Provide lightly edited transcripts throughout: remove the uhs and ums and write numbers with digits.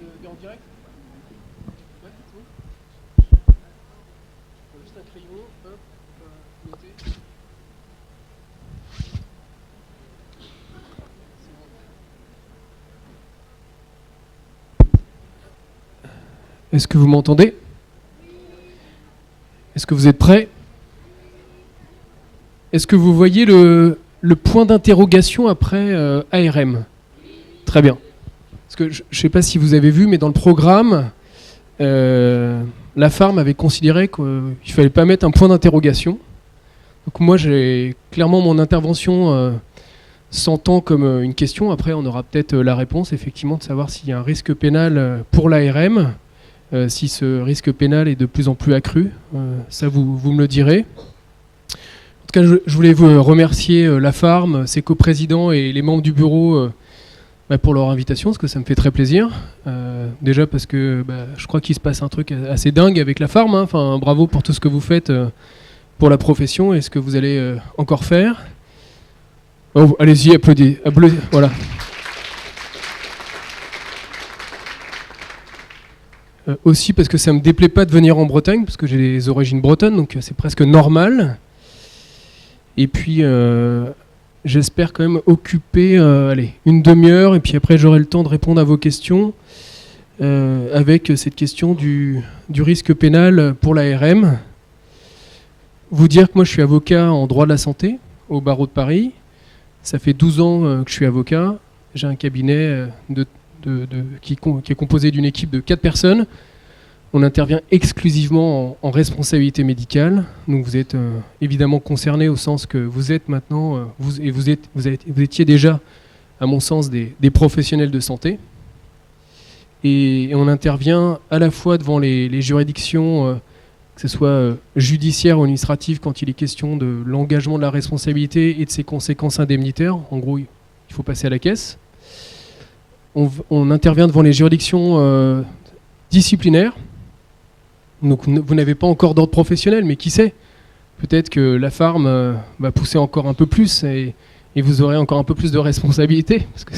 T'es en direct? Ouais, c'est bon. Juste un crayon, hop, noter. Est-ce que vous m'entendez? Est-ce que vous êtes prêts? Est-ce que vous voyez le point d'interrogation après ARM? Très bien. Parce que je ne sais pas si vous avez vu, mais dans le programme, la Farm avait considéré qu'il ne fallait pas mettre un point d'interrogation. Donc moi, j'ai clairement mon intervention s'entend comme une question. Après, on aura peut-être la réponse, effectivement, de savoir s'il y a un risque pénal pour l'ARM. Si ce risque pénal est de plus en plus accru, ça vous me le direz. En tout cas, je voulais vous remercier la Farm, ses coprésidents et les membres du bureau pour leur invitation, parce que ça me fait très plaisir. Déjà parce que je crois qu'il se passe un truc assez dingue avec la Farm. Enfin, bravo pour tout ce que vous faites pour la profession et ce que vous allez encore faire. Oh, allez-y, applaudissez. Voilà. Aussi parce que ça ne me déplaît pas de venir en Bretagne, parce que j'ai des origines bretonnes, donc c'est presque normal. Et puis, j'espère quand même occuper une demi-heure, et puis après j'aurai le temps de répondre à vos questions, avec cette question du risque pénal pour l'ARM. Vous dire que moi je suis avocat en droit de la santé, au barreau de Paris. Ça fait 12 ans que je suis avocat. J'ai un cabinet qui est composé d'une équipe de 4 personnes. On intervient exclusivement en responsabilité médicale. Donc vous êtes évidemment concernés au sens que vous êtes maintenant, vous étiez déjà, à mon sens, des professionnels de santé. Et on intervient à la fois devant les juridictions, que ce soit judiciaire ou administrative, quand il est question de l'engagement de la responsabilité et de ses conséquences indemnitaires. En gros, il faut passer à la caisse. On intervient devant les juridictions disciplinaires. Donc vous n'avez pas encore d'ordre professionnel, mais qui sait? Peut-être que la Farm va pousser encore un peu plus et vous aurez encore un peu plus de responsabilité, parce que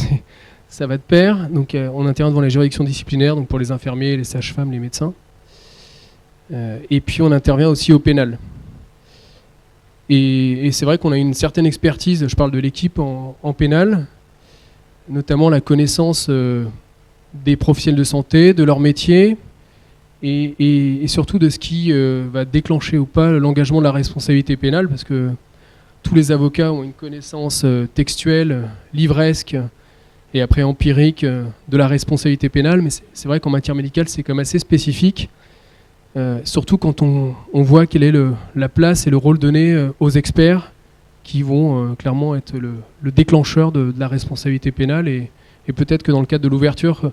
ça va de pair. Donc on intervient devant les juridictions disciplinaires, donc pour les infirmiers, les sages-femmes, les médecins. Et puis on intervient aussi au pénal. Et c'est vrai qu'on a une certaine expertise, je parle de l'équipe en pénal, notamment la connaissance des professionnels de santé, de leur métier, et surtout de ce qui va déclencher ou pas l'engagement de la responsabilité pénale, parce que tous les avocats ont une connaissance textuelle, livresque, et après empirique de la responsabilité pénale, mais c'est vrai qu'en matière médicale, c'est quand même assez spécifique, surtout quand on voit quelle est la place et le rôle donné aux experts, qui vont clairement être le déclencheur de la responsabilité pénale. Et peut-être que dans le cadre de l'ouverture,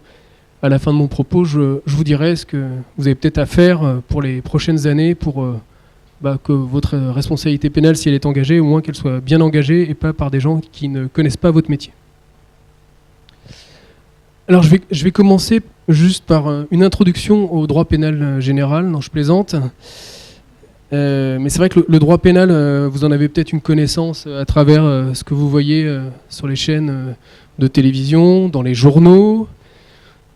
à la fin de mon propos, je vous dirai ce que vous avez peut-être à faire pour les prochaines années pour que votre responsabilité pénale, si elle est engagée, au moins qu'elle soit bien engagée et pas par des gens qui ne connaissent pas votre métier. Alors je vais commencer juste par une introduction au droit pénal général. Non, je plaisante. Mais c'est vrai que le droit pénal, vous en avez peut-être une connaissance à travers ce que vous voyez sur les chaînes de télévision, dans les journaux.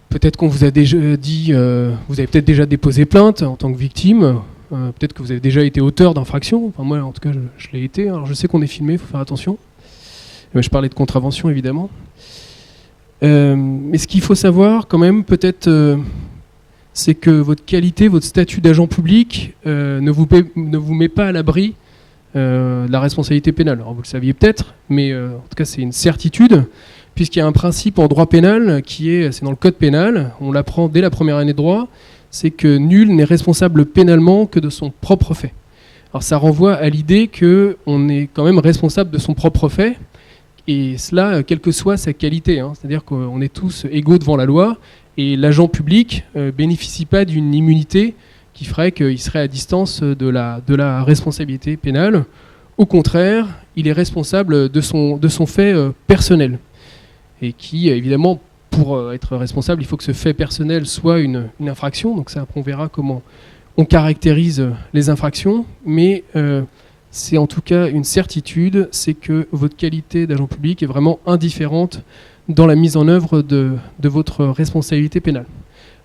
Peut-être qu'on vous a déjà dit, vous avez peut-être déjà déposé plainte en tant que victime. Peut-être que vous avez déjà été auteur d'infraction. Enfin, moi, en tout cas, je l'ai été. Alors, je sais qu'on est filmé, il faut faire attention. Je parlais de contravention, évidemment. Mais ce qu'il faut savoir, quand même, peut-être... c'est que votre qualité, votre statut d'agent public ne vous met pas à l'abri de la responsabilité pénale. Alors vous le saviez peut-être, mais en tout cas c'est une certitude, puisqu'il y a un principe en droit pénal c'est dans le code pénal, on l'apprend dès la première année de droit, c'est que nul n'est responsable pénalement que de son propre fait. Alors ça renvoie à l'idée qu'on est quand même responsable de son propre fait, et cela quelle que soit sa qualité, c'est-à-dire qu'on est tous égaux devant la loi, et l'agent public bénéficie pas d'une immunité qui ferait qu'il serait à distance de la responsabilité pénale. Au contraire, il est responsable de son fait personnel. Et qui, évidemment, pour être responsable, il faut que ce fait personnel soit une infraction. Donc ça, après, on verra comment on caractérise les infractions. Mais c'est en tout cas une certitude, c'est que votre qualité d'agent public est vraiment indifférente dans la mise en œuvre de votre responsabilité pénale.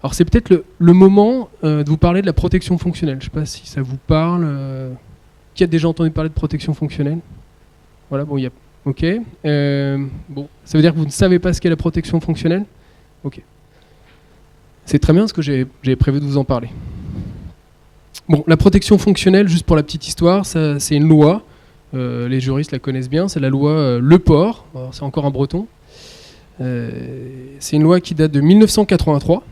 Alors c'est peut-être le moment de vous parler de la protection fonctionnelle. Je ne sais pas si ça vous parle. Qui a déjà entendu parler de protection fonctionnelle? Voilà, bon, il y a... Ok. Bon, ça veut dire que vous ne savez pas ce qu'est la protection fonctionnelle? Ok. C'est très bien parce que j'avais prévu de vous en parler. Bon, la protection fonctionnelle, juste pour la petite histoire, c'est une loi. Les juristes la connaissent bien, c'est la loi Le Port. C'est encore un breton. C'est une loi qui date de 1983,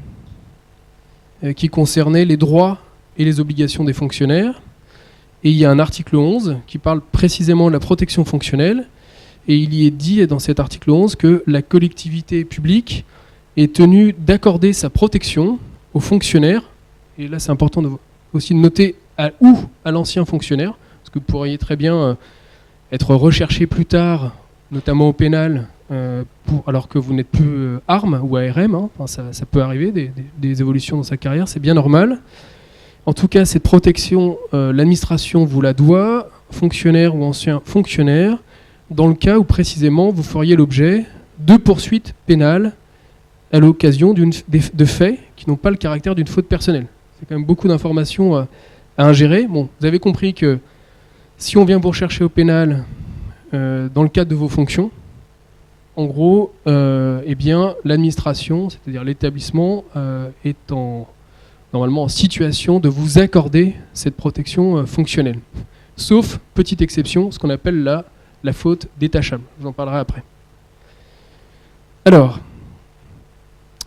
qui concernait les droits et les obligations des fonctionnaires. Et il y a un article 11 qui parle précisément de la protection fonctionnelle. Et il y est dit dans cet article 11 que la collectivité publique est tenue d'accorder sa protection aux fonctionnaires. Et là, c'est important aussi de noter à l'ancien fonctionnaire, parce que vous pourriez très bien être recherché plus tard, notamment au pénal, alors que vous n'êtes plus ARM ou ARM. Enfin, ça peut arriver, des évolutions dans sa carrière, c'est bien normal. En tout cas, cette protection, l'administration vous la doit, fonctionnaire ou ancien fonctionnaire, dans le cas où précisément vous feriez l'objet de poursuites pénales à l'occasion de faits qui n'ont pas le caractère d'une faute personnelle. C'est quand même beaucoup d'informations à ingérer. Bon, vous avez compris que si on vient vous rechercher au pénal dans le cadre de vos fonctions, en gros, eh bien, l'administration, c'est-à-dire l'établissement, est normalement en situation de vous accorder cette protection fonctionnelle. Sauf, petite exception, ce qu'on appelle la faute détachable. Je vous en parlerai après. Alors,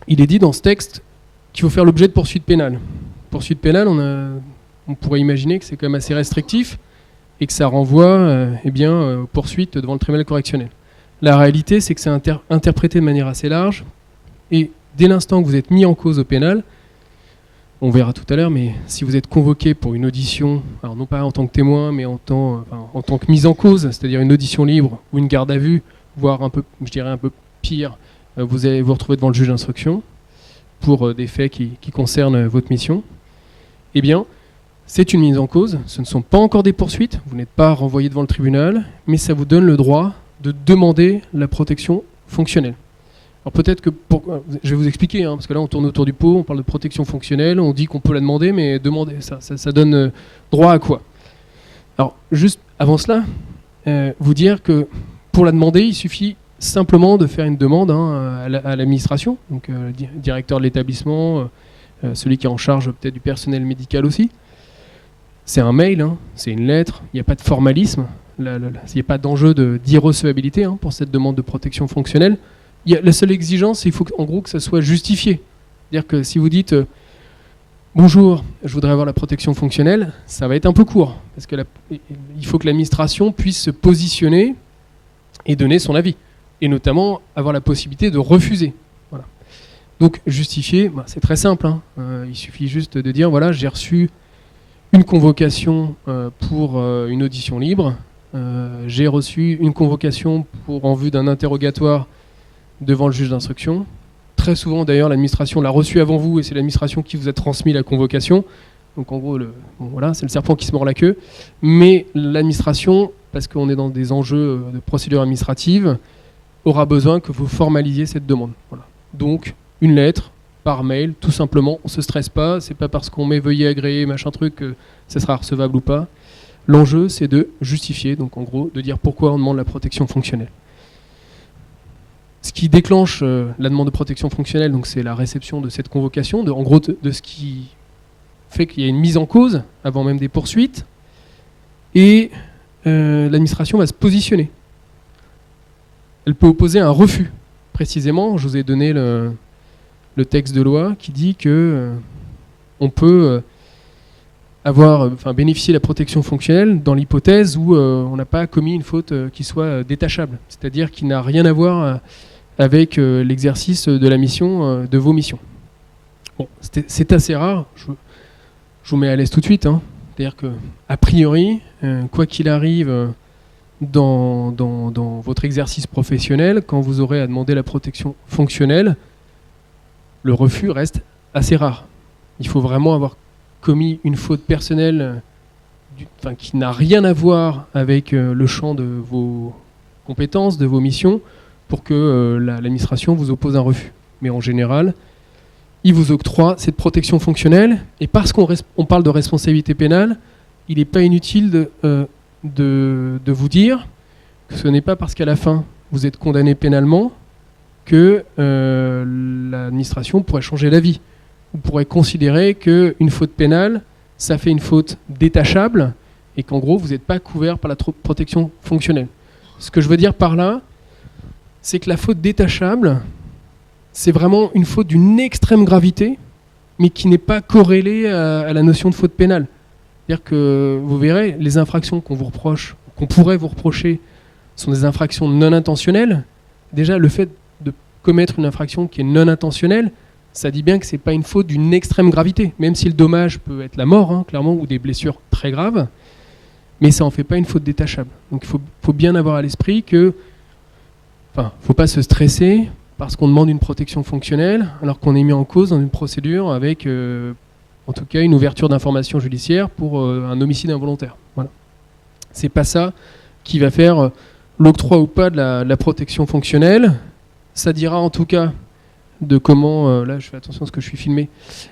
il est dit dans ce texte qu'il faut faire l'objet de poursuites pénales. Poursuites pénales, on pourrait imaginer que c'est quand même assez restrictif et que ça renvoie aux poursuites devant le tribunal correctionnel. La réalité, c'est que c'est interprété de manière assez large et dès l'instant que vous êtes mis en cause au pénal, on verra tout à l'heure, mais si vous êtes convoqué pour une audition, alors non pas en tant que témoin, mais en tant que mise en cause, c'est-à-dire une audition libre ou une garde à vue, voire un peu pire, vous allez vous retrouver devant le juge d'instruction pour des faits qui concernent votre mission. Eh bien, c'est une mise en cause, ce ne sont pas encore des poursuites, vous n'êtes pas renvoyé devant le tribunal, mais ça vous donne le droit de demander la protection fonctionnelle. Alors peut-être que, je vais vous expliquer, parce que là on tourne autour du pot, on parle de protection fonctionnelle, on dit qu'on peut la demander, mais demander, ça donne droit à quoi? Alors juste avant cela, vous dire que pour la demander, il suffit simplement de faire une demande à l'administration, donc le directeur de l'établissement, celui qui est en charge peut-être du personnel médical aussi. C'est un mail, c'est une lettre, il n'y a pas de formalisme, il n'y a pas d'enjeu d'irrecevabilité pour cette demande de protection fonctionnelle. La seule exigence, il faut en gros que ça soit justifié. C'est-à-dire que si vous dites bonjour, je voudrais avoir la protection fonctionnelle, ça va être un peu court. Parce que il faut que l'administration puisse se positionner et donner son avis. Et notamment avoir la possibilité de refuser. Voilà. Donc justifier, c'est très simple. Il suffit juste de dire voilà, j'ai reçu une convocation pour une audition libre. J'ai reçu une convocation en vue d'un interrogatoire devant le juge d'instruction. Très souvent, d'ailleurs, l'administration l'a reçu avant vous et c'est l'administration qui vous a transmis la convocation. Donc en gros, voilà, c'est le serpent qui se mord la queue. Mais l'administration, parce qu'on est dans des enjeux de procédure administrative, aura besoin que vous formalisiez cette demande. Voilà. Donc, une lettre par mail, tout simplement. On ne se stresse pas. C'est pas parce qu'on met veuillez agréer, machin truc, que ça sera recevable ou pas. L'enjeu, c'est de justifier, donc en gros, de dire pourquoi on demande la protection fonctionnelle. Ce qui déclenche la demande de protection fonctionnelle, donc c'est la réception de cette convocation, en gros de ce qui fait qu'il y a une mise en cause avant même des poursuites, et l'administration va se positionner. Elle peut opposer un refus. Précisément, je vous ai donné le texte de loi qui dit que on peut bénéficier de la protection fonctionnelle dans l'hypothèse où on n'a pas commis une faute qui soit détachable, c'est-à-dire qui n'a rien à voir avec l'exercice de la mission, de vos missions. Bon, c'est assez rare, je vous mets à l'aise tout de suite, c'est-à-dire que, a priori, quoi qu'il arrive dans votre exercice professionnel, quand vous aurez à demander la protection fonctionnelle, le refus reste assez rare. Il faut vraiment avoir commis une faute personnelle qui n'a rien à voir avec le champ de vos compétences, de vos missions, pour que l'administration vous oppose un refus. Mais en général, il vous octroie cette protection fonctionnelle. Et parce qu'on parle de responsabilité pénale, il n'est pas inutile de vous dire que ce n'est pas parce qu'à la fin, vous êtes condamné pénalement que l'administration pourrait changer d'avis. Vous pourrez considérer qu'une faute pénale, ça fait une faute détachable et qu'en gros, vous n'êtes pas couvert par la protection fonctionnelle. Ce que je veux dire par là, c'est que la faute détachable, c'est vraiment une faute d'une extrême gravité, mais qui n'est pas corrélée à la notion de faute pénale. C'est-à-dire que vous verrez, les infractions qu'on vous reproche, qu'on pourrait vous reprocher, sont des infractions non intentionnelles. Déjà, le fait de commettre une infraction qui est non intentionnelle, ça dit bien que ce n'est pas une faute d'une extrême gravité, même si le dommage peut être la mort, clairement, ou des blessures très graves, mais ça n'en fait pas une faute détachable. Donc il faut bien avoir à l'esprit que, il ne faut pas se stresser parce qu'on demande une protection fonctionnelle, alors qu'on est mis en cause dans une procédure avec, en tout cas, une ouverture d'information judiciaire pour un homicide involontaire. Voilà. C'est pas ça qui va faire l'octroi ou pas de la protection fonctionnelle. Ça dira en tout cas de comment, là je fais attention à ce que je suis filmé,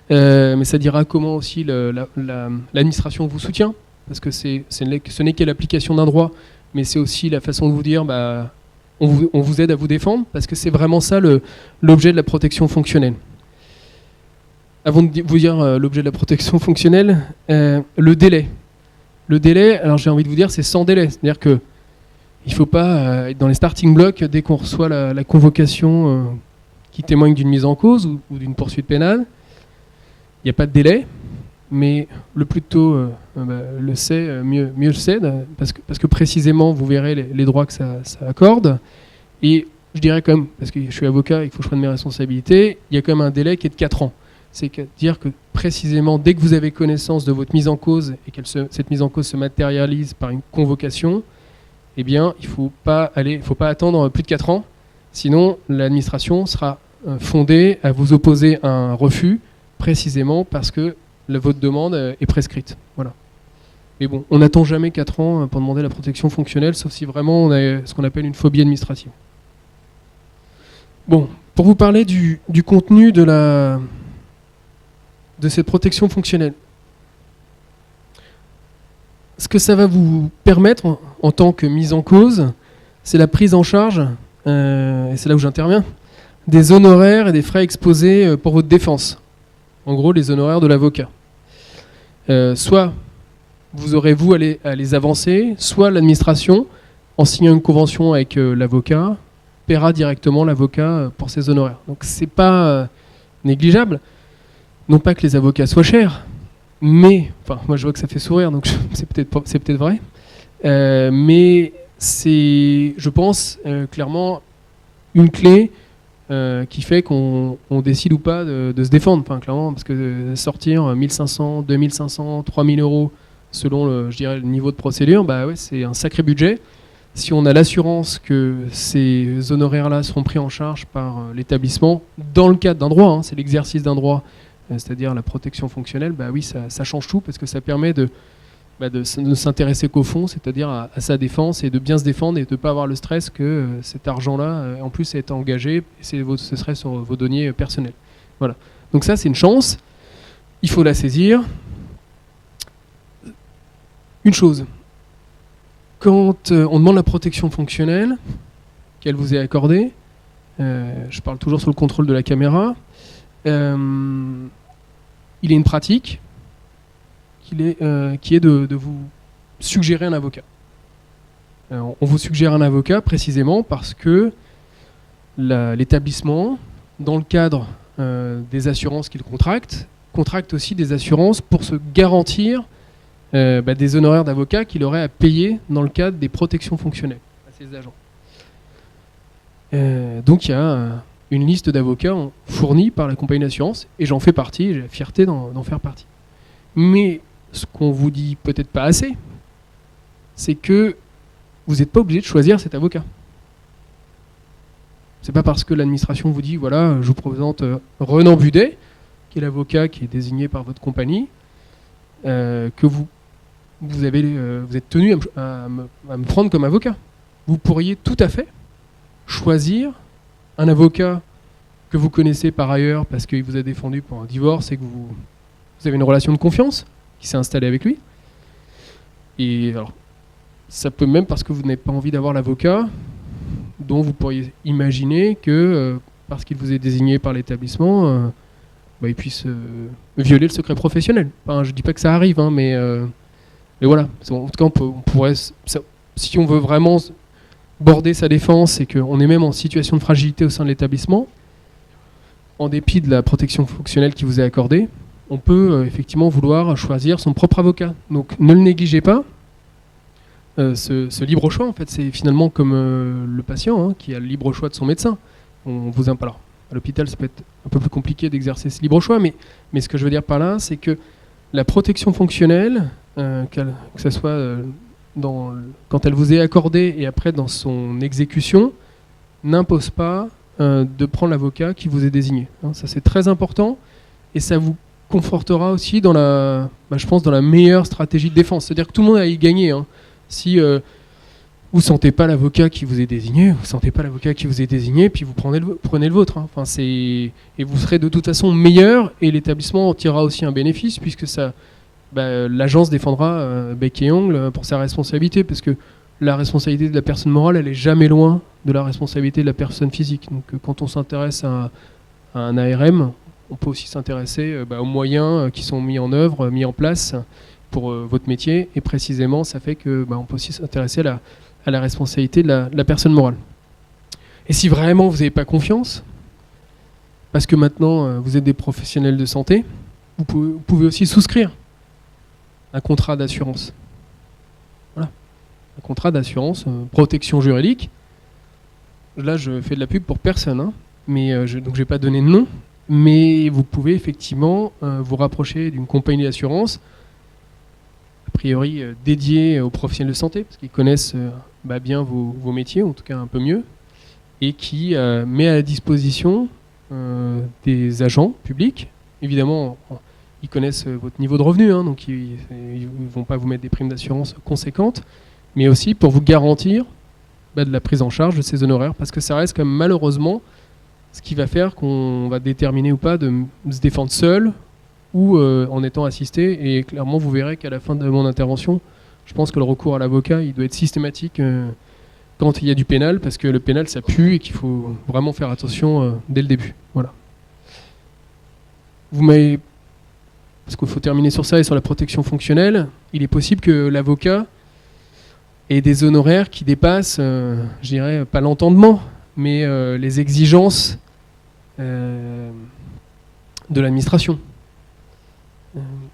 mais ça dira comment aussi l'administration vous soutient, parce que ce n'est que l'application d'un droit, mais c'est aussi la façon de vous dire, on vous aide à vous défendre, parce que c'est vraiment ça l'objet de la protection fonctionnelle. Avant de vous dire l'objet de la protection fonctionnelle, le délai. Le délai, alors j'ai envie de vous dire, c'est sans délai, c'est-à-dire que il ne faut pas être dans les starting blocks dès qu'on reçoit la convocation qui témoigne d'une mise en cause ou d'une poursuite pénale. Il n'y a pas de délai, mais le plus tôt le sait, mieux le sait, parce que précisément, vous verrez les droits que ça accorde. Et je dirais quand même, parce que je suis avocat, il faut que je prenne mes responsabilités, il y a quand même un délai qui est de 4 ans. C'est-à-dire que précisément, dès que vous avez connaissance de votre mise en cause et que cette mise en cause se matérialise par une convocation, eh bien, il ne faut pas attendre plus de 4 ans. Sinon, l'administration sera fondée à vous opposer un refus, précisément parce que votre demande est prescrite. Voilà. Mais bon, on n'attend jamais 4 ans pour demander la protection fonctionnelle, sauf si vraiment on a ce qu'on appelle une phobie administrative. Bon, pour vous parler du contenu de cette protection fonctionnelle. Ce que ça va vous permettre en tant que mise en cause, c'est la prise en charge, et c'est là où j'interviens, des honoraires et des frais exposés pour votre défense. En gros, les honoraires de l'avocat. Soit vous aurez vous à les avancer, soit l'administration, en signant une convention avec l'avocat, paiera directement l'avocat pour ses honoraires. Donc c'est pas négligeable. Non pas que les avocats soient chers, mais, enfin moi je vois que ça fait sourire, donc c'est peut-être vrai, mais c'est, je pense, clairement une clé qui fait qu'on décide ou pas de se défendre, enfin clairement, parce que sortir 1500, 2500, 3000 euros selon je dirais, le niveau de procédure, ouais, c'est un sacré budget. Si on a l'assurance que ces honoraires-là seront pris en charge par l'établissement, dans le cadre d'un droit, c'est l'exercice d'un droit, c'est-à-dire la protection fonctionnelle, oui, ça change tout, parce que ça permet de ne s'intéresser qu'au fond, c'est-à-dire à sa défense, et de bien se défendre, et de ne pas avoir le stress que cet argent-là, en plus, est engagé, et ce serait sur vos deniers personnels. Voilà. Donc ça, c'est une chance. Il faut la saisir. Une chose, quand on demande la protection fonctionnelle, qu'elle vous est accordée, je parle toujours sous le contrôle de la caméra, il y a une pratique qui est de vous suggérer un avocat. On vous suggère un avocat précisément parce que l'établissement, dans le cadre des assurances qu'il contracte aussi des assurances pour se garantir des honoraires d'avocat qu'il aurait à payer dans le cadre des protections fonctionnelles à ses agents. Donc il y a une liste d'avocats fournis par la compagnie d'assurance, et j'en fais partie, et j'ai la fierté d'en faire partie. Mais ce qu'on vous dit peut-être pas assez, c'est que vous n'êtes pas obligé de choisir cet avocat. C'est pas parce que l'administration vous dit, voilà, je vous présente Renan Budet, qui est l'avocat qui est désigné par votre compagnie, que vous êtes tenu à me prendre comme avocat. Vous pourriez tout à fait choisir un avocat que vous connaissez par ailleurs parce qu'il vous a défendu pour un divorce et que vous avez une relation de confiance qui s'est installée avec lui. Et alors, ça peut même parce que vous n'avez pas envie d'avoir l'avocat dont vous pourriez imaginer que parce qu'il vous est désigné par l'établissement, il puisse violer le secret professionnel. Enfin, je ne dis pas que ça arrive, hein, mais voilà. En tout cas, on pourrait, si on veut vraiment border sa défense et qu'on est même en situation de fragilité au sein de l'établissement, en dépit de la protection fonctionnelle qui vous est accordée, on peut effectivement vouloir choisir son propre avocat. Donc ne le négligez pas. Ce libre choix, en fait, c'est finalement comme le patient hein, qui a le libre choix de son médecin. On vous impose. À l'hôpital, ça peut être un peu plus compliqué d'exercer ce libre choix, mais ce que je veux dire par là, c'est que la protection fonctionnelle, que ce soit quand elle vous est accordée et après dans son exécution, n'impose pas de prendre l'avocat qui vous est désigné. Hein, ça, c'est très important et ça vous confortera aussi dans je pense, dans la meilleure stratégie de défense. C'est-à-dire que tout le monde a y gagné. Hein. Si vous ne sentez pas l'avocat qui vous est désigné, puis vous prenez le vôtre. Hein. Enfin, et vous serez de toute façon meilleur, et l'établissement en tirera aussi un bénéfice, puisque l'agence défendra bec et ongle pour sa responsabilité, parce que la responsabilité de la personne morale, elle n'est jamais loin de la responsabilité de la personne physique. Donc quand on s'intéresse à un ARM, on peut aussi s'intéresser aux moyens qui sont mis en œuvre, mis en place pour votre métier, et précisément ça fait que on peut aussi s'intéresser à la responsabilité de la personne morale. Et si vraiment vous n'avez pas confiance, parce que maintenant vous êtes des professionnels de santé, vous pouvez aussi souscrire un contrat d'assurance. Voilà. Un contrat d'assurance, protection juridique. Là je fais de la pub pour personne, hein, mais donc je ne vais pas donner de nom, mais vous pouvez effectivement vous rapprocher d'une compagnie d'assurance a priori dédiés aux professionnels de santé, parce qu'ils connaissent bien vos métiers, en tout cas un peu mieux, et qui met à la disposition des agents publics. Évidemment, ils connaissent votre niveau de revenu, hein, donc ils ne vont pas vous mettre des primes d'assurance conséquentes, mais aussi pour vous garantir de la prise en charge de ces honoraires, parce que ça reste quand même malheureusement ce qui va faire qu'on va déterminer ou pas de se défendre seul, ou en étant assisté, et clairement vous verrez qu'à la fin de mon intervention, je pense que le recours à l'avocat, il doit être systématique quand il y a du pénal, parce que le pénal ça pue et qu'il faut vraiment faire attention dès le début. Voilà. Parce qu'il faut terminer sur ça et sur la protection fonctionnelle, il est possible que l'avocat ait des honoraires qui dépassent, je dirais, pas l'entendement, mais les exigences de l'administration.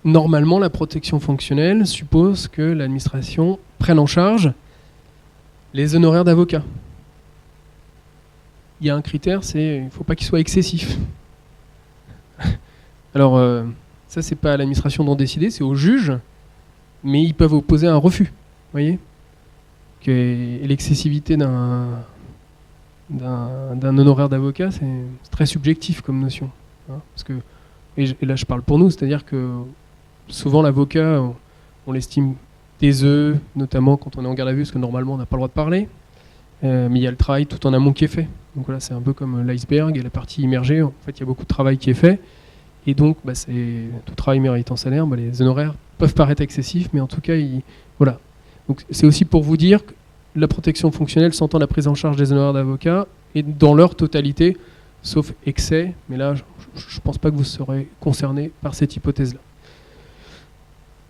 Normalement, la protection fonctionnelle suppose que l'administration prenne en charge les honoraires d'avocat. Il y a un critère, c'est il ne faut pas qu'il soit excessif. Alors, ça, c'est pas à l'administration d'en décider, c'est au juge, mais ils peuvent opposer un refus. Vous voyez ? Et l'excessivité d'un honoraire d'avocat, c'est très subjectif comme notion. Hein, parce que et là je parle pour nous, c'est-à-dire que souvent l'avocat, on l'estime taiseux, notamment quand on est en garde à vue, parce que normalement on n'a pas le droit de parler, mais il y a le travail tout en amont qui est fait. Donc voilà, c'est un peu comme l'iceberg et la partie immergée, en fait il y a beaucoup de travail qui est fait, et donc tout travail méritant salaire, les honoraires peuvent paraître excessifs, mais en tout cas, voilà. Donc c'est aussi pour vous dire que la protection fonctionnelle s'entend la prise en charge des honoraires d'avocat, et dans leur totalité, sauf excès, mais là je ne pense pas que vous serez concerné par cette hypothèse-là.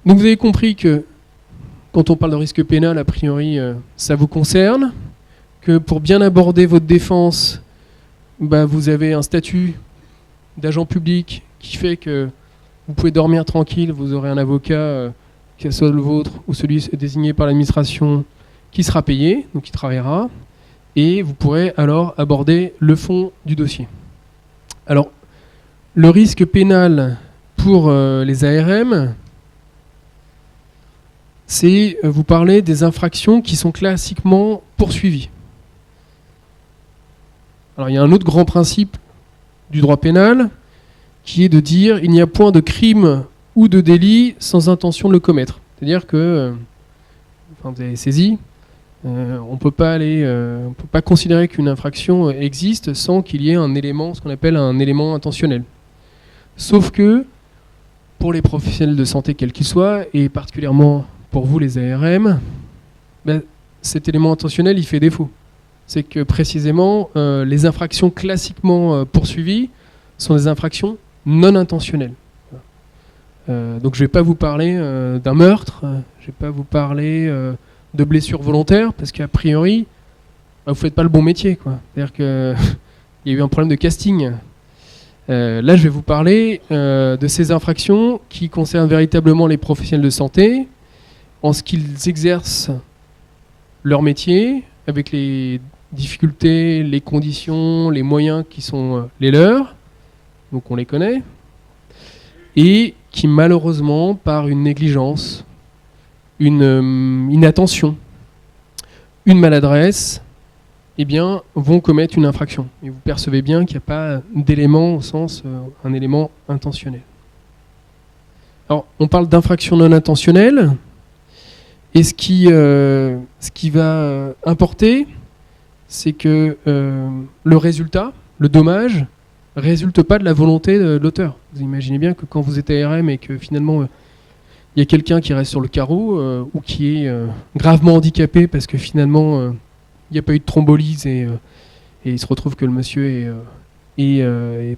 Donc vous avez compris que quand on parle de risque pénal, a priori ça vous concerne, que pour bien aborder votre défense, vous avez un statut d'agent public qui fait que vous pouvez dormir tranquille, vous aurez un avocat, que ce soit le vôtre ou celui désigné par l'administration, qui sera payé, donc qui travaillera, et vous pourrez alors aborder le fond du dossier. Alors, le risque pénal pour les ARM, c'est vous parler des infractions qui sont classiquement poursuivies. Alors, il y a un autre grand principe du droit pénal qui est de dire il n'y a point de crime ou de délit sans intention de le commettre. C'est-à-dire que, vous avez saisi, On ne peut pas considérer qu'une infraction existe sans qu'il y ait un élément, ce qu'on appelle un élément intentionnel. Sauf que, pour les professionnels de santé quels qu'ils soient, et particulièrement pour vous les ARM, cet élément intentionnel, il fait défaut. C'est que précisément, les infractions classiquement poursuivies sont des infractions non intentionnelles. Donc je ne vais pas vous parler d'un meurtre, je ne vais pas vous parler de blessures volontaires, parce qu'a priori, vous ne faites pas le bon métier, quoi. C'est-à-dire qu'il y a eu un problème de casting. Là, je vais vous parler de ces infractions qui concernent véritablement les professionnels de santé, en ce qu'ils exercent leur métier, avec les difficultés, les conditions, les moyens qui sont les leurs, donc on les connaît, et qui malheureusement, par une négligence, une inattention, une maladresse, eh bien, vont commettre une infraction. Et vous percevez bien qu'il n'y a pas d'élément au sens un élément intentionnel. Alors, on parle d'infraction non intentionnelle, et ce qui va importer, c'est que le résultat, le dommage, résulte pas de la volonté de l'auteur. Vous imaginez bien que quand vous êtes ARM et que finalement il y a quelqu'un qui reste sur le carreau ou qui est gravement handicapé parce que finalement il n'y a pas eu de thrombolyse et il se retrouve que le monsieur est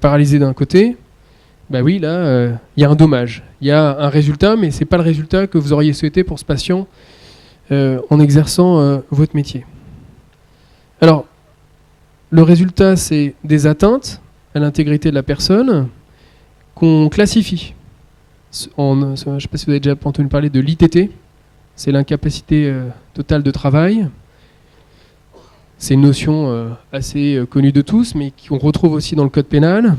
paralysé d'un côté, oui, là il y a un dommage. Il y a un résultat, mais c'est pas le résultat que vous auriez souhaité pour ce patient en exerçant votre métier. Alors, le résultat, c'est des atteintes à l'intégrité de la personne qu'on classifie. Je ne sais pas si vous avez déjà entendu parler de l'ITT, c'est l'incapacité totale de travail. C'est une notion assez connue de tous, mais qu'on retrouve aussi dans le code pénal.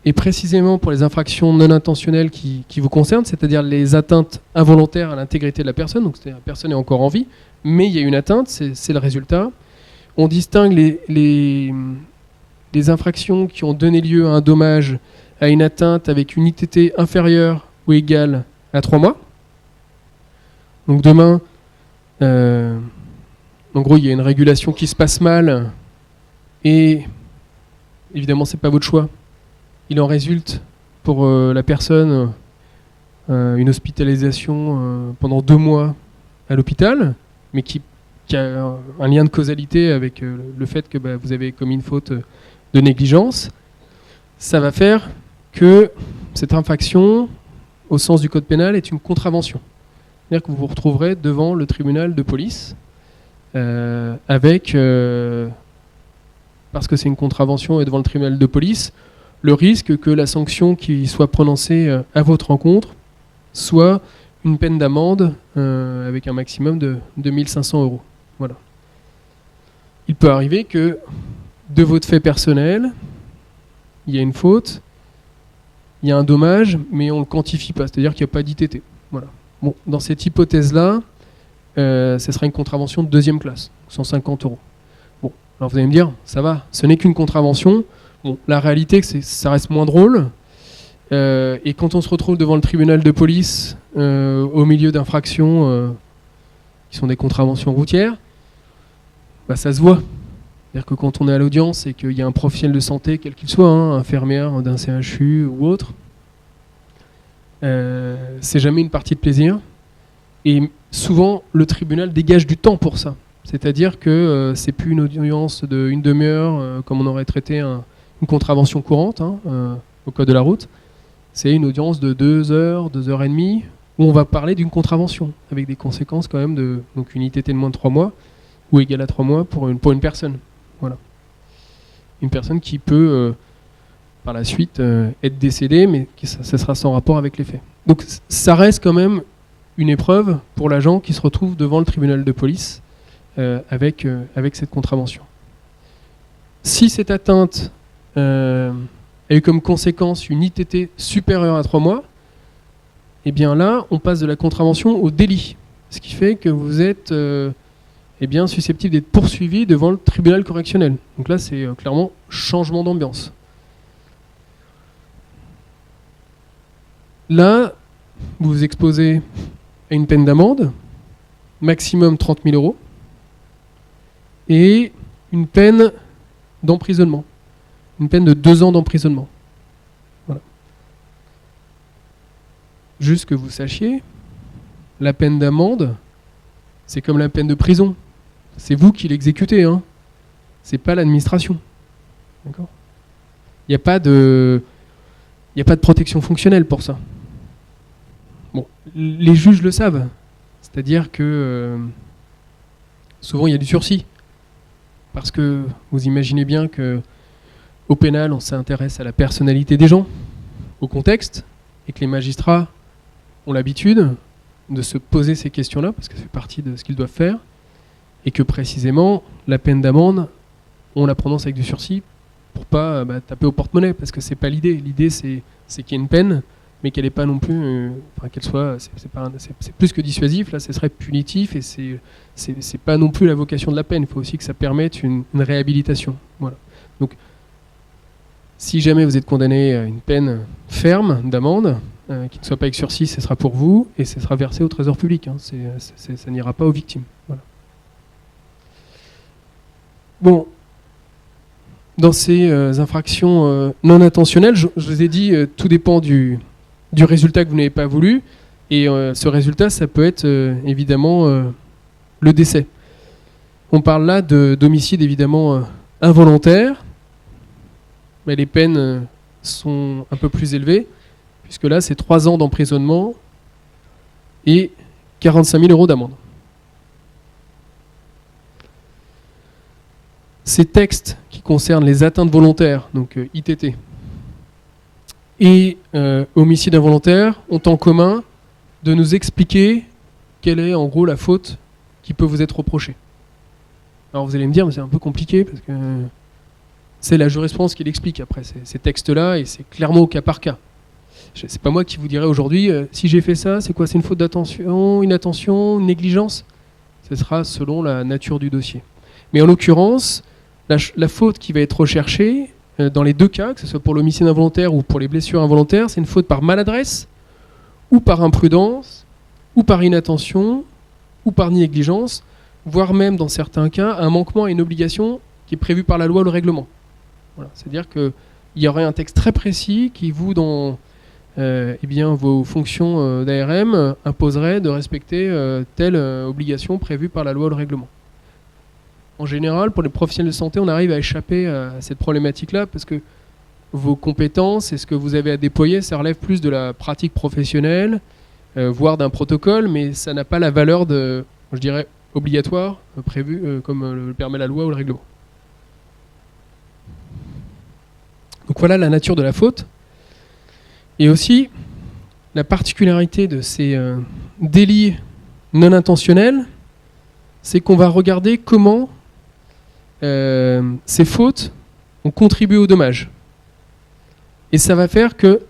Et précisément pour les infractions non intentionnelles qui vous concernent, c'est-à-dire les atteintes involontaires à l'intégrité de la personne, donc c'est-à-dire la personne est encore en vie, mais il y a une atteinte, c'est le résultat. On distingue les infractions qui ont donné lieu à un dommage, à une atteinte avec une ITT inférieure ou égale à 3 mois. Donc demain, en gros, il y a une régulation qui se passe mal, et évidemment, ce n'est pas votre choix. Il en résulte pour la personne une hospitalisation pendant 2 mois à l'hôpital, mais qui a un lien de causalité avec le fait que vous avez commis une faute de négligence. Ça va faire que cette infraction, au sens du code pénal, est une contravention. C'est-à-dire que vous vous retrouverez devant le tribunal de police avec, parce que c'est une contravention et devant le tribunal de police, le risque que la sanction qui soit prononcée à votre encontre soit une peine d'amende avec un maximum de 2500 €. Voilà. Il peut arriver que de votre fait personnel, il y a une faute, il y a un dommage, mais on ne le quantifie pas, c'est-à-dire qu'il n'y a pas d'ITT. Voilà. Bon, dans cette hypothèse-là, ce sera une contravention de 2e classe, 150 €. Bon, alors vous allez me dire, ça va, ce n'est qu'une contravention. Bon, la réalité, c'est que ça reste moins drôle. Et quand on se retrouve devant le tribunal de police, au milieu d'infractions qui sont des contraventions routières, ça se voit. C'est-à-dire que quand on est à l'audience et qu'il y a un professionnel de santé, quel qu'il soit, infirmière d'un CHU ou autre, c'est jamais une partie de plaisir. Et souvent, le tribunal dégage du temps pour ça. C'est-à-dire que c'est plus une audience de 1 demi-heure comme on aurait traité une contravention courante au code de la route. C'est une audience de 2 heures, 2 heures et demie, où on va parler d'une contravention, avec des conséquences quand même donc une ITT de moins de 3 mois, ou égale à 3 mois pour une personne. Voilà. Une personne qui peut, par la suite, être décédée, mais ça sera sans rapport avec les faits. Donc ça reste quand même une épreuve pour l'agent qui se retrouve devant le tribunal de police avec cette contravention. Si cette atteinte a eu comme conséquence une ITT supérieure à 3 mois, et bien là, on passe de la contravention au délit. Ce qui fait que vous êtes susceptible d'être poursuivi devant le tribunal correctionnel. Donc là, c'est clairement changement d'ambiance. Là, vous vous exposez à une peine d'amende, maximum 30 000 euros, et une peine d'emprisonnement, une peine de 2 ans d'emprisonnement. Voilà. Juste que vous sachiez, la peine d'amende, c'est comme la peine de prison. C'est vous qui l'exécutez, hein. C'est pas l'administration. D'accord ? Il n'y a pas de protection fonctionnelle pour ça. Bon, les juges le savent. C'est-à-dire que souvent il y a du sursis. Parce que vous imaginez bien qu'au pénal, on s'intéresse à la personnalité des gens, au contexte, et que les magistrats ont l'habitude de se poser ces questions-là, parce que ça fait partie de ce qu'ils doivent faire, et que précisément, la peine d'amende, on la prononce avec du sursis pour pas taper au porte-monnaie, parce que c'est pas l'idée. L'idée, c'est qu'il y ait une peine, mais qu'elle n'est pas non plus, qu'elle soit, c'est plus que dissuasif, là, ce serait punitif, et c'est pas non plus la vocation de la peine. Il faut aussi que ça permette une réhabilitation. Voilà. Donc, si jamais vous êtes condamné à une peine ferme d'amende, qui ne soit pas avec sursis, ce sera pour vous, et ce sera versé au trésor public. Hein. Ça n'ira pas aux victimes. Voilà. Bon. Dans ces infractions non intentionnelles, je vous ai dit, tout dépend du résultat que vous n'avez pas voulu. Et ce résultat, ça peut être évidemment le décès. On parle là d'homicide évidemment involontaire. Mais les peines sont un peu plus élevées, puisque là, c'est 3 ans d'emprisonnement et 45 000 euros d'amende. Ces textes qui concernent les atteintes volontaires, donc ITT, et homicide involontaire ont en commun de nous expliquer quelle est en gros la faute qui peut vous être reprochée. Alors vous allez me dire, mais c'est un peu compliqué parce que c'est la jurisprudence qui l'explique après ces textes-là, et c'est clairement au cas par cas. C'est pas moi qui vous dirai aujourd'hui, si j'ai fait ça, c'est quoi ? C'est une faute d'attention, inattention, une négligence ? Ce sera selon la nature du dossier. Mais en l'occurrence, la faute qui va être recherchée, dans les 2 cas, que ce soit pour l'homicide involontaire ou pour les blessures involontaires, c'est une faute par maladresse, ou par imprudence, ou par inattention, ou par négligence, voire même dans certains cas, un manquement à une obligation qui est prévue par la loi ou le règlement. Voilà. C'est-à-dire qu'il y aurait un texte très précis qui vous, dans vos fonctions d'ARM, imposerait de respecter telle obligation prévue par la loi ou le règlement. En général, pour les professionnels de santé, on arrive à échapper à cette problématique-là parce que vos compétences et ce que vous avez à déployer, ça relève plus de la pratique professionnelle, voire d'un protocole, mais ça n'a pas la valeur de, je dirais, obligatoire, prévue comme le permet la loi ou le règlement. Donc voilà la nature de la faute. Et aussi, la particularité de ces délits non intentionnels, c'est qu'on va regarder comment ces fautes ont contribué au dommage. Et ça va faire que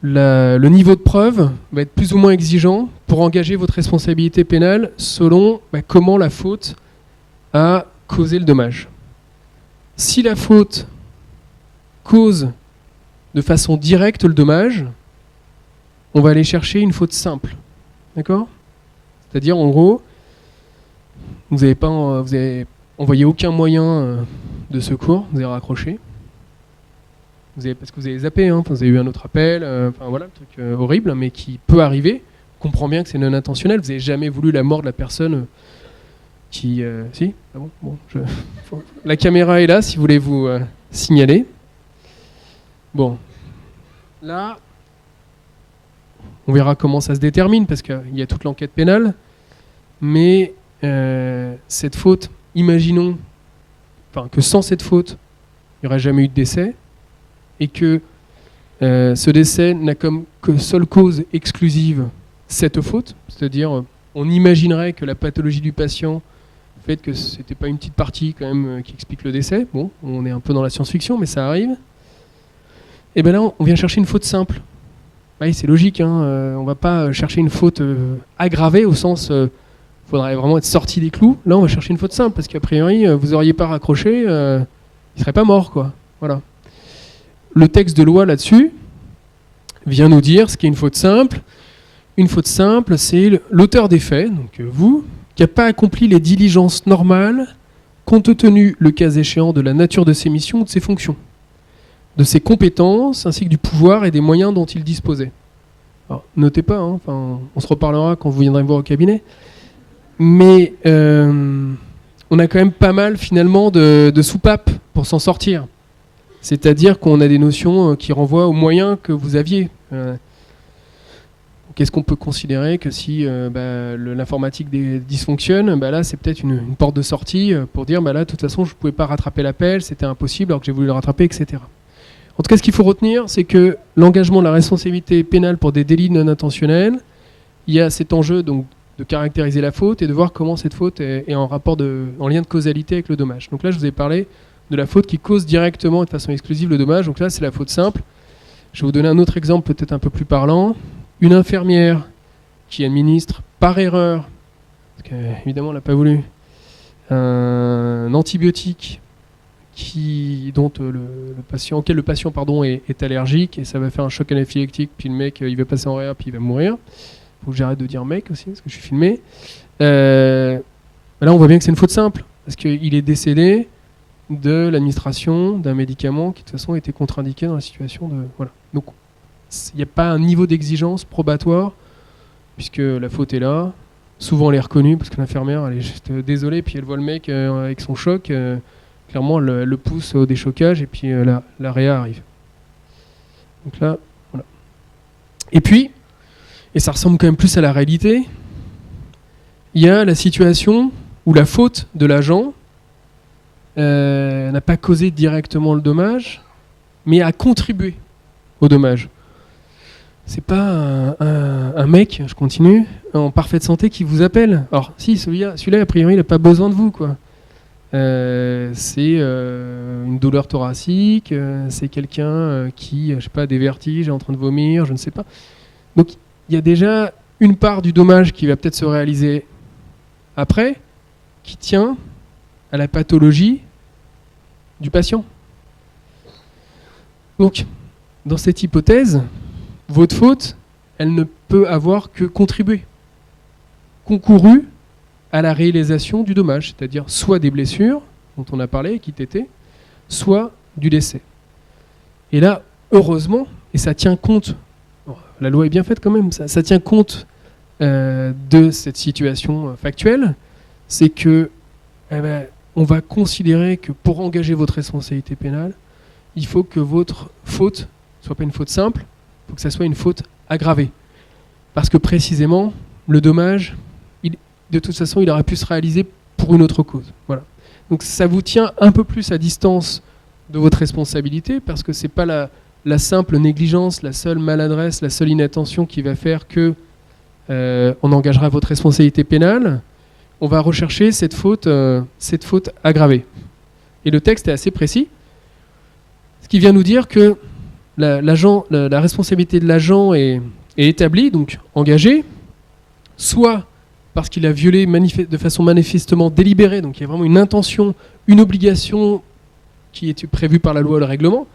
le niveau de preuve va être plus ou moins exigeant pour engager votre responsabilité pénale selon comment la faute a causé le dommage. Si la faute cause de façon directe le dommage, on va aller chercher une faute simple. D'accord ? C'est-à-dire, en gros, vous avez envoyé aucun moyen de secours, vous avez raccroché. Parce que vous avez zappé, hein, vous avez eu un autre appel, voilà, le truc horrible, mais qui peut arriver. On comprend bien que c'est non intentionnel, vous n'avez jamais voulu la mort de la personne qui... Si ? Ah bon, la caméra est là, si vous voulez vous signaler. Bon. Là, on verra comment ça se détermine, parce qu'il y a toute l'enquête pénale, mais cette faute, imaginons que sans cette faute, il n'y aurait jamais eu de décès, et que ce décès n'a comme que seule cause exclusive cette faute, c'est-à-dire on imaginerait que la pathologie du patient, le fait que c'était pas une petite partie quand même qui explique le décès, bon, on est un peu dans la science-fiction, mais ça arrive, et bien là on vient chercher une faute simple. Oui, c'est logique, hein, on va pas chercher une faute aggravée au sens... Il faudrait vraiment être sorti des clous. Là, on va chercher une faute simple, parce qu'a priori, vous n'auriez pas raccroché, il ne serait pas mort, quoi. Voilà. Le texte de loi là-dessus vient nous dire ce qui est une faute simple. une faute simple, c'est l'auteur des faits, donc vous, qui n'a pas accompli les diligences normales, compte tenu, le cas échéant, de la nature de ses missions ou de ses fonctions, de ses compétences, ainsi que du pouvoir et des moyens dont il disposait. Alors, notez pas, hein, on se reparlera quand vous viendrez me voir au cabinet, mais on a quand même pas mal finalement de soupapes pour s'en sortir. C'est-à-dire qu'on a des notions qui renvoient aux moyens que vous aviez. Qu'est-ce qu'on peut considérer que si l'informatique dysfonctionne, là c'est peut-être une porte de sortie pour dire là de toute façon je ne pouvais pas rattraper l'appel, c'était impossible alors que j'ai voulu le rattraper, etc. En tout cas, ce qu'il faut retenir, c'est que l'engagement de la responsabilité pénale pour des délits non intentionnels, il y a cet enjeu donc de caractériser la faute et de voir comment cette faute est en lien de causalité avec le dommage. Donc là, je vous ai parlé de la faute qui cause directement et de façon exclusive le dommage. Donc là, c'est la faute simple. Je vais vous donner un autre exemple peut-être un peu plus parlant. Une infirmière qui administre par erreur, parce qu'évidemment, elle n'a pas voulu, un antibiotique auquel le patient est allergique, et ça va faire un choc anaphylactique, puis le mec il va passer en réa, puis il va mourir. Il faut que j'arrête de dire mec aussi, parce que je suis filmé. Là on voit bien que c'est une faute simple, parce qu'il est décédé de l'administration d'un médicament qui de toute façon était contre-indiqué dans la situation de... Voilà. Donc il n'y a pas un niveau d'exigence probatoire, puisque la faute est là. Souvent elle est reconnue, parce que l'infirmière elle est juste désolée, puis elle voit le mec avec son choc... Clairement, elle le pousse au déchocage et puis la réa arrive. Donc là, voilà. Et puis, et ça ressemble quand même plus à la réalité, il y a la situation où la faute de l'agent n'a pas causé directement le dommage, mais a contribué au dommage. C'est pas un mec, je continue, en parfaite santé qui vous appelle. Alors si, celui-là a priori, il n'a pas besoin de vous, quoi. C'est une douleur thoracique, c'est quelqu'un qui, je sais pas, a des vertiges, est en train de vomir, je ne sais pas. Donc il y a déjà une part du dommage qui va peut-être se réaliser après, qui tient à la pathologie du patient. Donc, dans cette hypothèse, votre faute, elle ne peut avoir que contribué, concouru à la réalisation du dommage, c'est-à-dire soit des blessures, dont on a parlé, qui t'étaient, soit du décès. Et là, heureusement, et ça tient compte, la loi est bien faite quand même, ça tient compte de cette situation factuelle, c'est que on va considérer que pour engager votre responsabilité pénale, il faut que votre faute ne soit pas une faute simple, il faut que ça soit une faute aggravée. Parce que précisément, le dommage, de toute façon, il aurait pu se réaliser pour une autre cause. Voilà. Donc ça vous tient un peu plus à distance de votre responsabilité, parce que ce n'est pas la simple négligence, la seule maladresse, la seule inattention qui va faire que on engagera votre responsabilité pénale. On va rechercher cette faute aggravée. Et le texte est assez précis, ce qui vient nous dire que la responsabilité de l'agent est établie, donc engagée, soit parce qu'il a violé de façon manifestement délibérée, donc il y a vraiment une intention, une obligation qui est prévue par la loi ou le règlement.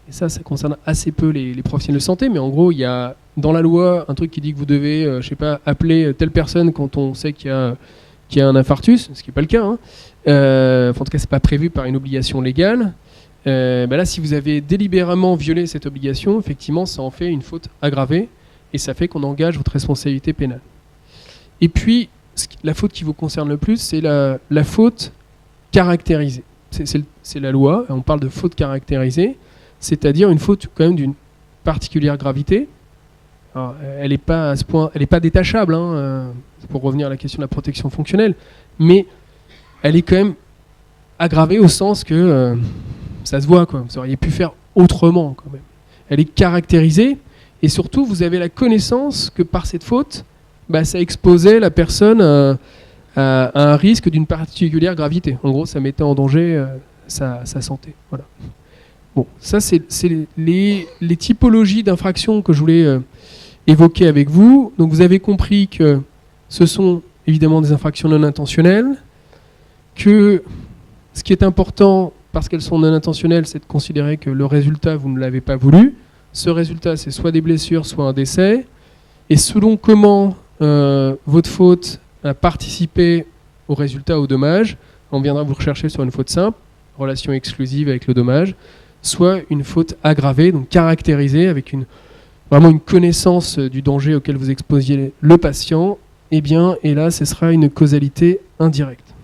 Et ça concerne assez peu les professionnels de santé, mais en gros, il y a dans la loi un truc qui dit que vous devez, appeler telle personne quand on sait qu'il y a un infarctus, ce qui n'est pas le cas. En tout cas, ce n'est pas prévu par une obligation légale. Là, si vous avez délibérément violé cette obligation, effectivement, ça en fait une faute aggravée, et ça fait qu'on engage votre responsabilité pénale. Et puis, la faute qui vous concerne le plus, c'est la faute caractérisée. C'est la loi, on parle de faute caractérisée, c'est-à-dire une faute quand même d'une particulière gravité. Alors, elle n'est pas à ce point, elle n'est pas détachable, pour revenir à la question de la protection fonctionnelle, mais elle est quand même aggravée au sens que ça se voit, quoi. Vous auriez pu faire autrement, quand même. Elle est caractérisée, et surtout, vous avez la connaissance que par cette faute, ça exposait la personne à un risque d'une particulière gravité. En gros, ça mettait en danger sa santé. Voilà. Bon, ça, c'est les typologies d'infractions que je voulais évoquer avec vous. Donc, vous avez compris que ce sont évidemment des infractions non intentionnelles, que ce qui est important, parce qu'elles sont non intentionnelles, c'est de considérer que le résultat, vous ne l'avez pas voulu. Ce résultat, c'est soit des blessures, soit un décès. Et selon comment votre faute a participé au résultat, au dommage, on viendra vous rechercher sur une faute simple, relation exclusive avec le dommage, soit une faute aggravée, donc caractérisée avec vraiment une connaissance du danger auquel vous exposiez le patient, et là, ce sera une causalité indirecte.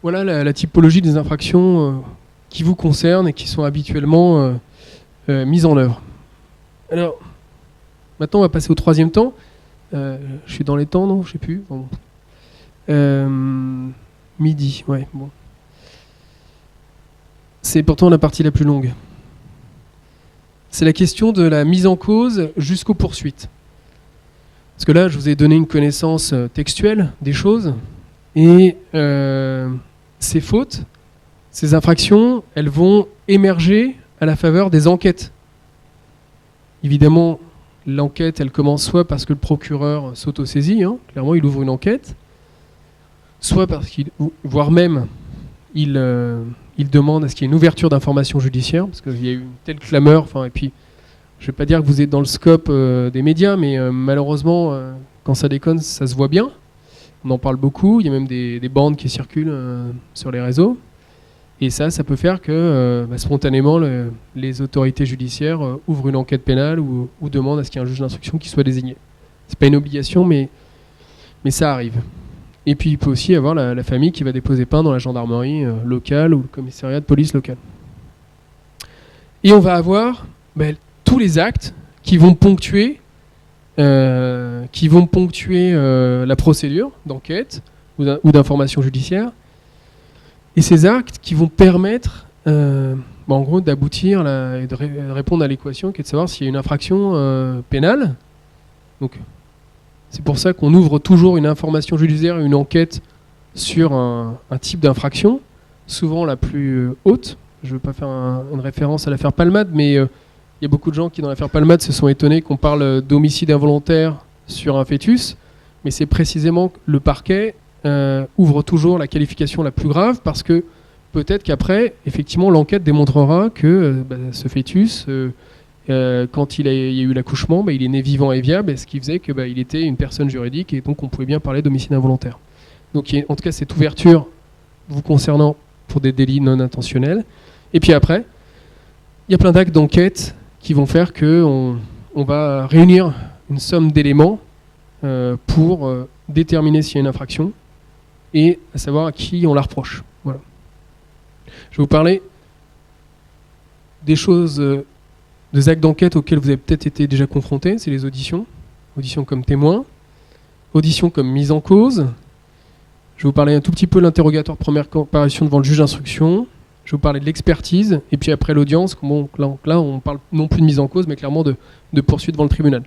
Voilà la typologie des infractions qui vous concernent et qui sont habituellement mises en œuvre. Alors, maintenant, on va passer au troisième temps. Je suis dans les temps, non? Je ne sais plus. Bon. Midi, ouais. Bon. C'est pourtant la partie la plus longue. C'est la question de la mise en cause jusqu'aux poursuites. Parce que là, je vous ai donné une connaissance textuelle des choses. Et ces fautes, ces infractions, elles vont émerger à la faveur des enquêtes. Évidemment, l'enquête, elle commence soit parce que le procureur s'autosaisit, clairement, il ouvre une enquête, soit parce qu'il, voire même, il demande à ce qu'il y ait une ouverture d'information judiciaire, parce qu'il y a eu une telle clameur, et puis, je ne vais pas dire que vous êtes dans le scope des médias, mais malheureusement, quand ça déconne, ça se voit bien. On en parle beaucoup, il y a même des bandes qui circulent sur les réseaux. Et ça peut faire que spontanément, les autorités judiciaires ouvrent une enquête pénale ou demandent à ce qu'il y ait un juge d'instruction qui soit désigné. C'est pas une obligation, mais ça arrive. Et puis il peut aussi y avoir la famille qui va déposer plainte dans la gendarmerie locale ou le commissariat de police local. Et on va avoir tous les actes qui vont ponctuer la procédure d'enquête ou d'information judiciaire. Et ces actes qui vont permettre en gros d'aboutir et de répondre à l'équation qui est de savoir s'il y a une infraction pénale. Donc, c'est pour ça qu'on ouvre toujours une information judiciaire, une enquête sur un type d'infraction, souvent la plus haute. Je ne veux pas faire une référence à l'affaire Palmade, mais il y a beaucoup de gens qui, dans l'affaire Palmade, se sont étonnés qu'on parle d'homicide involontaire sur un fœtus, mais c'est précisément le parquet ouvre toujours la qualification la plus grave parce que peut-être qu'après, effectivement, l'enquête démontrera que ce fœtus, quand il y a eu l'accouchement, il est né vivant et viable, ce qui faisait qu'il était une personne juridique et donc on pouvait bien parler d'homicide involontaire. Donc il y a en tout cas cette ouverture vous concernant pour des délits non intentionnels. Et puis après, il y a plein d'actes d'enquête qui vont faire qu'on va réunir une somme d'éléments pour déterminer s'il y a une infraction et à savoir à qui on la reproche. Voilà. Je vais vous parler des choses, des actes d'enquête auxquels vous avez peut-être été déjà confrontés, c'est les auditions. Auditions comme témoin, auditions comme mise en cause. Je vais vous parler un tout petit peu de l'interrogatoire première comparution devant le juge d'instruction. Je vais vous parler de l'expertise, et puis après l'audience, là on parle non plus de mise en cause, mais clairement de poursuite devant le tribunal.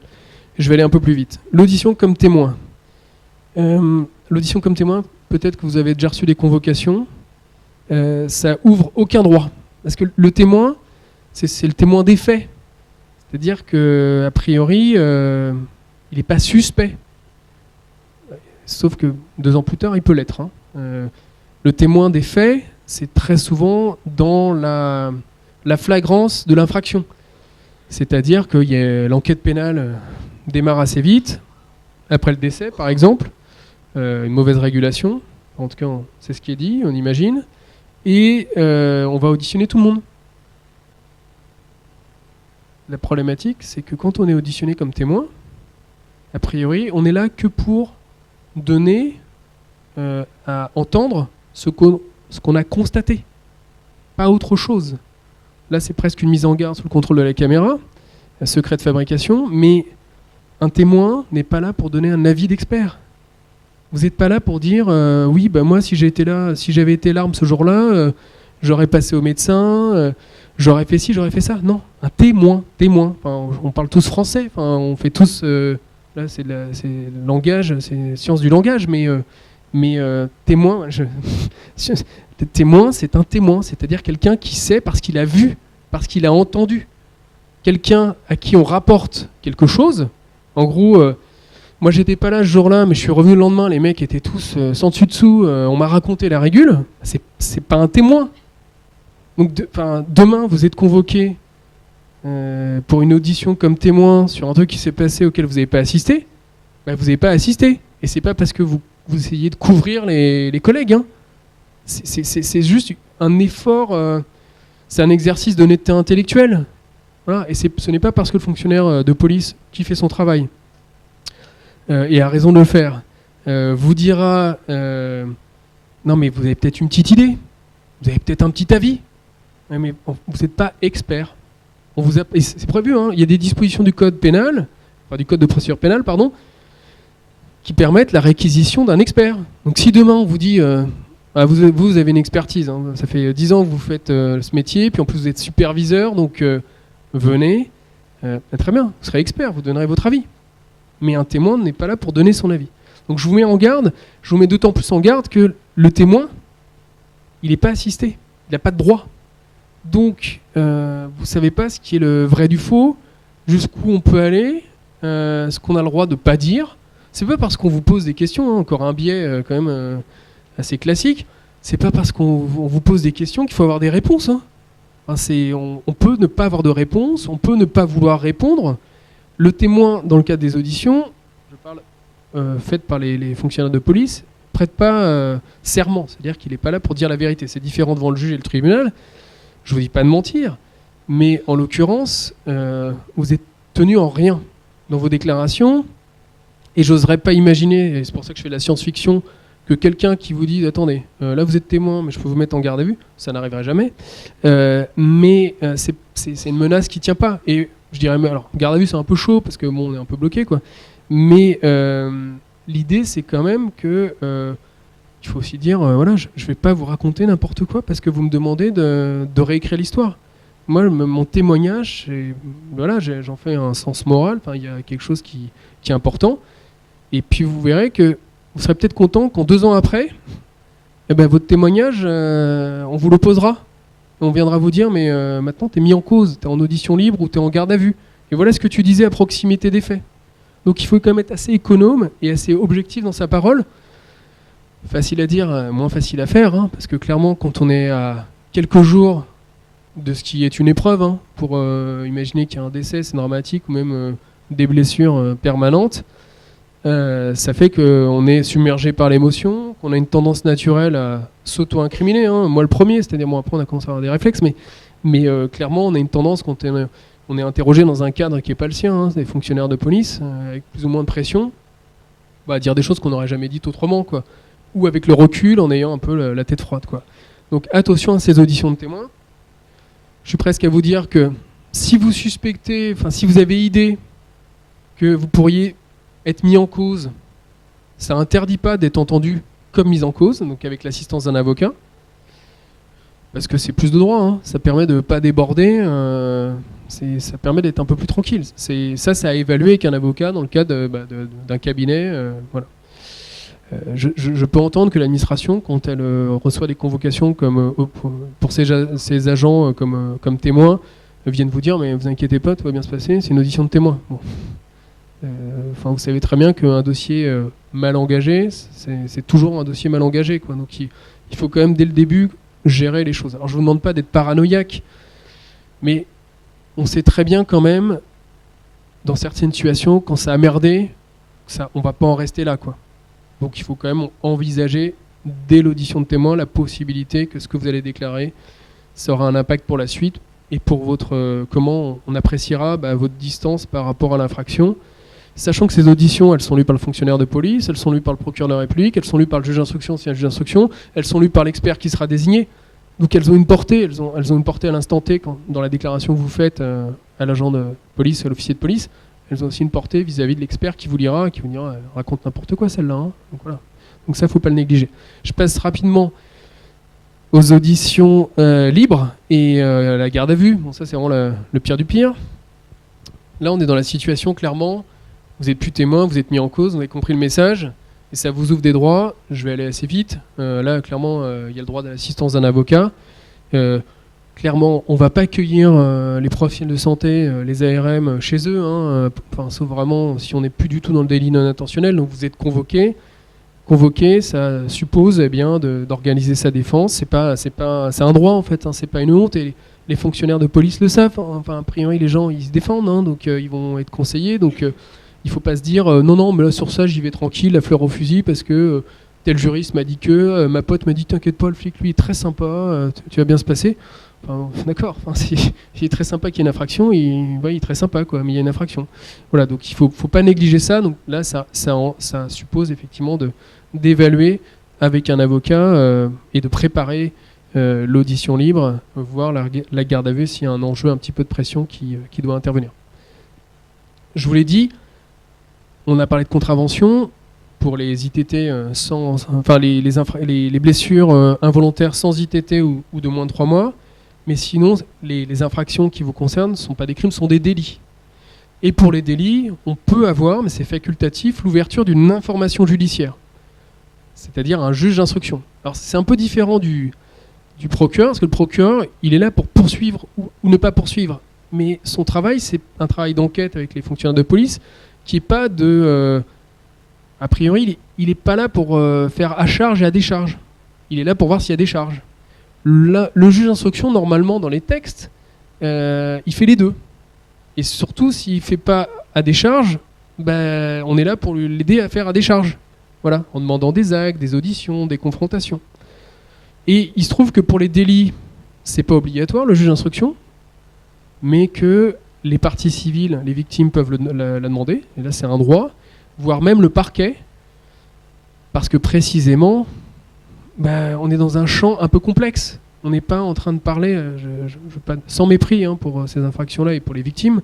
Je vais aller un peu plus vite. L'audition comme témoin. L'audition comme témoin, peut-être que vous avez déjà reçu des convocations. Ça ouvre aucun droit. Parce que le témoin, c'est le témoin des faits. C'est-à-dire qu'a priori, il n'est pas suspect. Sauf que 2 ans plus tard, il peut l'être. Le témoin des faits, c'est très souvent dans la flagrance de l'infraction. C'est-à-dire que l'enquête pénale démarre assez vite, après le décès par exemple, une mauvaise régulation, en tout cas c'est ce qui est dit, on imagine, et on va auditionner tout le monde. La problématique, c'est que quand on est auditionné comme témoin, a priori, on est là que pour donner à entendre ce qu'on a constaté, pas autre chose. Là, c'est presque une mise en garde sous le contrôle de la caméra, un secret de fabrication, mais un témoin n'est pas là pour donner un avis d'expert. Vous n'êtes pas là pour dire oui, moi, si j'avais été l'arme ce jour-là, j'aurais passé au médecin, j'aurais fait ci, j'aurais fait ça. Non, un témoin. Enfin, on parle tous français, enfin, on fait tous. Là, c'est le langage, c'est science du langage, mais témoin, témoin, c'est un témoin, c'est-à-dire quelqu'un qui sait parce qu'il a vu, parce qu'il a entendu. Quelqu'un à qui on rapporte quelque chose. En gros, moi j'étais pas là ce jour-là, mais je suis revenu le lendemain, les mecs étaient tous sans dessus-dessous, on m'a raconté la régule, c'est pas un témoin. Donc demain, vous êtes convoqué pour une audition comme témoin sur un truc qui s'est passé auquel vous n'avez pas assisté, bah, vous n'avez pas assisté. Et c'est pas parce que vous essayez de couvrir les collègues. Hein. C'est juste un effort, c'est un exercice d'honnêteté intellectuelle. Voilà. Et ce n'est pas parce que le fonctionnaire de police qui fait son travail et a raison de le faire, vous dira non mais vous avez peut-être une petite idée, vous avez peut-être un petit avis, mais vous n'êtes pas expert. C'est prévu, hein, il y a des dispositions du code pénal, enfin du code de procédure pénale, pardon, qui permettent la réquisition d'un expert. Donc si demain on vous dit vous avez une expertise, hein, ça fait 10 ans que vous faites ce métier, puis en plus vous êtes superviseur, donc venez, très bien, vous serez expert, vous donnerez votre avis. Mais un témoin n'est pas là pour donner son avis. Donc je vous mets en garde, je vous mets d'autant plus en garde que le témoin, il n'est pas assisté, il n'a pas de droit. Donc vous ne savez pas ce qui est le vrai du faux, jusqu'où on peut aller, ce qu'on a le droit de ne pas dire. C'est pas parce qu'on vous pose des questions, hein, encore un biais quand même assez classique, c'est pas parce qu'on vous pose des questions qu'il faut avoir des réponses. Hein. Enfin, on peut ne pas avoir de réponse, on peut ne pas vouloir répondre. Le témoin, dans le cadre des auditions, je parle faites par les fonctionnaires de police, prête pas serment, c'est-à-dire qu'il n'est pas là pour dire la vérité. C'est différent devant le juge et le tribunal. Je vous dis pas de mentir, mais en l'occurrence, vous êtes tenu en rien dans vos déclarations, et j'oserais pas imaginer, et c'est pour ça que je fais de la science-fiction, que quelqu'un qui vous dit attendez, là vous êtes témoin, mais je peux vous mettre en garde à vue, ça n'arriverait jamais. Mais c'est une menace qui tient pas. Et je dirais, alors garde à vue c'est un peu chaud parce que bon, on est un peu bloqué quoi. Mais l'idée c'est quand même que il faut aussi dire voilà, je vais pas vous raconter n'importe quoi parce que vous me demandez de réécrire l'histoire. Moi, mon témoignage, voilà, j'en fais un sens moral. Enfin, il y a quelque chose qui est important. Et puis vous verrez que vous serez peut-être content quand 2 ans après, eh ben, votre témoignage, on vous l'opposera. On viendra vous dire, mais maintenant tu es mis en cause, tu es en audition libre ou tu es en garde à vue. Et voilà ce que tu disais à proximité des faits. Donc il faut quand même être assez économe et assez objectif dans sa parole. Facile à dire, moins facile à faire, hein, parce que clairement quand on est à quelques jours de ce qui est une épreuve, hein, pour imaginer qu'il y a un décès, c'est dramatique, ou même des blessures permanentes, ça fait qu'on est submergé par l'émotion, qu'on a une tendance naturelle à s'auto-incriminer, hein. Moi le premier, c'est-à-dire bon, après on a commencé à avoir des réflexes, mais clairement on a une tendance quand on est interrogé dans un cadre qui n'est pas le sien, hein, c'est des fonctionnaires de police, avec plus ou moins de pression, à dire des choses qu'on n'aurait jamais dites autrement, quoi. Ou avec le recul en ayant un peu la tête froide, quoi. Donc attention à ces auditions de témoins. Je suis presque à vous dire que si vous suspectez, enfin si vous avez idée que vous pourriez être mis en cause, ça interdit pas d'être entendu comme mis en cause, donc avec l'assistance d'un avocat, parce que c'est plus de droit, hein. Ça permet de ne pas déborder, ça permet d'être un peu plus tranquille. Ça a évalué avec un avocat dans le cadre d'un cabinet, voilà. Je peux entendre que l'administration, quand elle reçoit des convocations comme, pour ses agents comme témoins, viennent vous dire mais vous inquiétez pas, tout va bien se passer, c'est une audition de témoin. Bon. Vous savez très bien qu'un dossier mal engagé, c'est toujours un dossier mal engagé, quoi. Donc il faut quand même dès le début gérer les choses. Alors je vous demande pas d'être paranoïaque, mais on sait très bien quand même, dans certaines situations, quand ça a merdé, on va pas en rester là, quoi. Donc il faut quand même envisager dès l'audition de témoin la possibilité que ce que vous allez déclarer, ça aura un impact pour la suite et pour comment on appréciera votre distance par rapport à l'infraction. Sachant que ces auditions, elles sont lues par le fonctionnaire de police, elles sont lues par le procureur de la République, elles sont lues par le juge d'instruction s'il y a un juge d'instruction, elles sont lues par l'expert qui sera désigné. Donc elles ont une portée, elles ont une portée à l'instant T dans la déclaration que vous faites à l'agent de police, à l'officier de police. Elles ont aussi une portée vis-à-vis de l'expert qui vous dira, elle raconte n'importe quoi celle-là. Hein. Donc voilà. Donc ça, faut pas le négliger. Je passe rapidement aux auditions libres et la garde à vue. Bon, ça c'est vraiment le pire du pire. Là, on est dans la situation clairement. Vous n'êtes plus témoin, vous êtes mis en cause, vous avez compris le message, et ça vous ouvre des droits. Je vais aller assez vite. Là, clairement, il y a le droit à l'assistance d'un avocat. Clairement, on ne va pas accueillir les professionnels de santé, les ARM, chez eux, hein, sauf vraiment si on n'est plus du tout dans le délit non intentionnel. Donc vous êtes convoqué convoqué, ça suppose d'organiser sa défense. C'est un droit en fait, c'est pas une honte. Et les fonctionnaires de police le savent. Enfin, a priori, les gens ils se défendent, donc ils vont être conseillés. Donc il faut pas se dire non, mais là sur ça j'y vais tranquille, la fleur au fusil, parce que tel juriste m'a dit que, ma pote m'a dit t'inquiète pas, le flic lui est très sympa, tu vas bien se passer. Enfin, d'accord, s'il est très sympa qu'il y ait une infraction, il est très sympa, quoi, mais il y a une infraction. Voilà, donc il faut pas négliger ça. Donc là, ça suppose effectivement d'évaluer avec un avocat et de préparer l'audition libre, voire la garde à vue s'il y a un enjeu, un petit peu de pression qui doit intervenir. Je vous l'ai dit, on a parlé de contravention pour les ITT les blessures involontaires sans ITT ou de moins de 3 mois. Mais sinon, les infractions qui vous concernent ne sont pas des crimes, sont des délits. Et pour les délits, on peut avoir, mais c'est facultatif, l'ouverture d'une information judiciaire, c'est-à-dire un juge d'instruction. Alors c'est un peu différent du procureur, parce que le procureur, il est là pour poursuivre ou ne pas poursuivre. Mais son travail, c'est un travail d'enquête avec les fonctionnaires de police, qui n'est pas de... a priori, il n'est pas là pour faire à charge et à décharge. Il est là pour voir s'il y a des charges. Le juge d'instruction, normalement, dans les textes, il fait les deux. Et surtout, s'il ne fait pas à décharge, on est là pour l'aider à faire à décharge. Voilà, en demandant des actes, des auditions, des confrontations. Et il se trouve que pour les délits, c'est pas obligatoire, le juge d'instruction, mais que les parties civiles, les victimes peuvent la demander, et là c'est un droit, voire même le parquet, parce que précisément, on est dans un champ un peu complexe. On n'est pas en train de parler, sans mépris pour ces infractions-là et pour les victimes,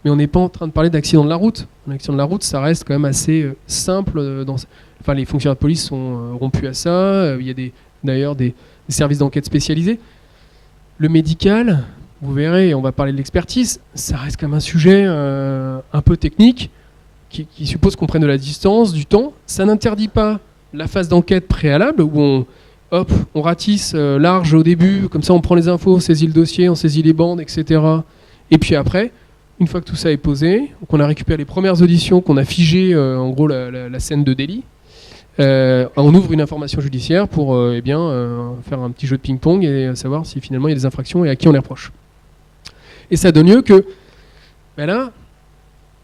mais on n'est pas en train de parler d'accident de la route. Un accident de la route, ça reste quand même assez simple. Les fonctionnaires de police sont rompus à ça. Il y a d'ailleurs des services d'enquête spécialisés. Le médical, vous verrez, on va parler de l'expertise, ça reste quand même un sujet un peu technique qui suppose qu'on prenne de la distance, du temps. Ça n'interdit pas la phase d'enquête préalable où on ratisse large au début, comme ça on prend les infos, on saisit le dossier, on saisit les bandes, etc. Et puis après, une fois que tout ça est posé, qu'on a récupéré les premières auditions, qu'on a figé en gros la scène de délit, on ouvre une information judiciaire pour faire un petit jeu de ping-pong et savoir si finalement il y a des infractions et à qui on les reproche. Et ça donne lieu que là,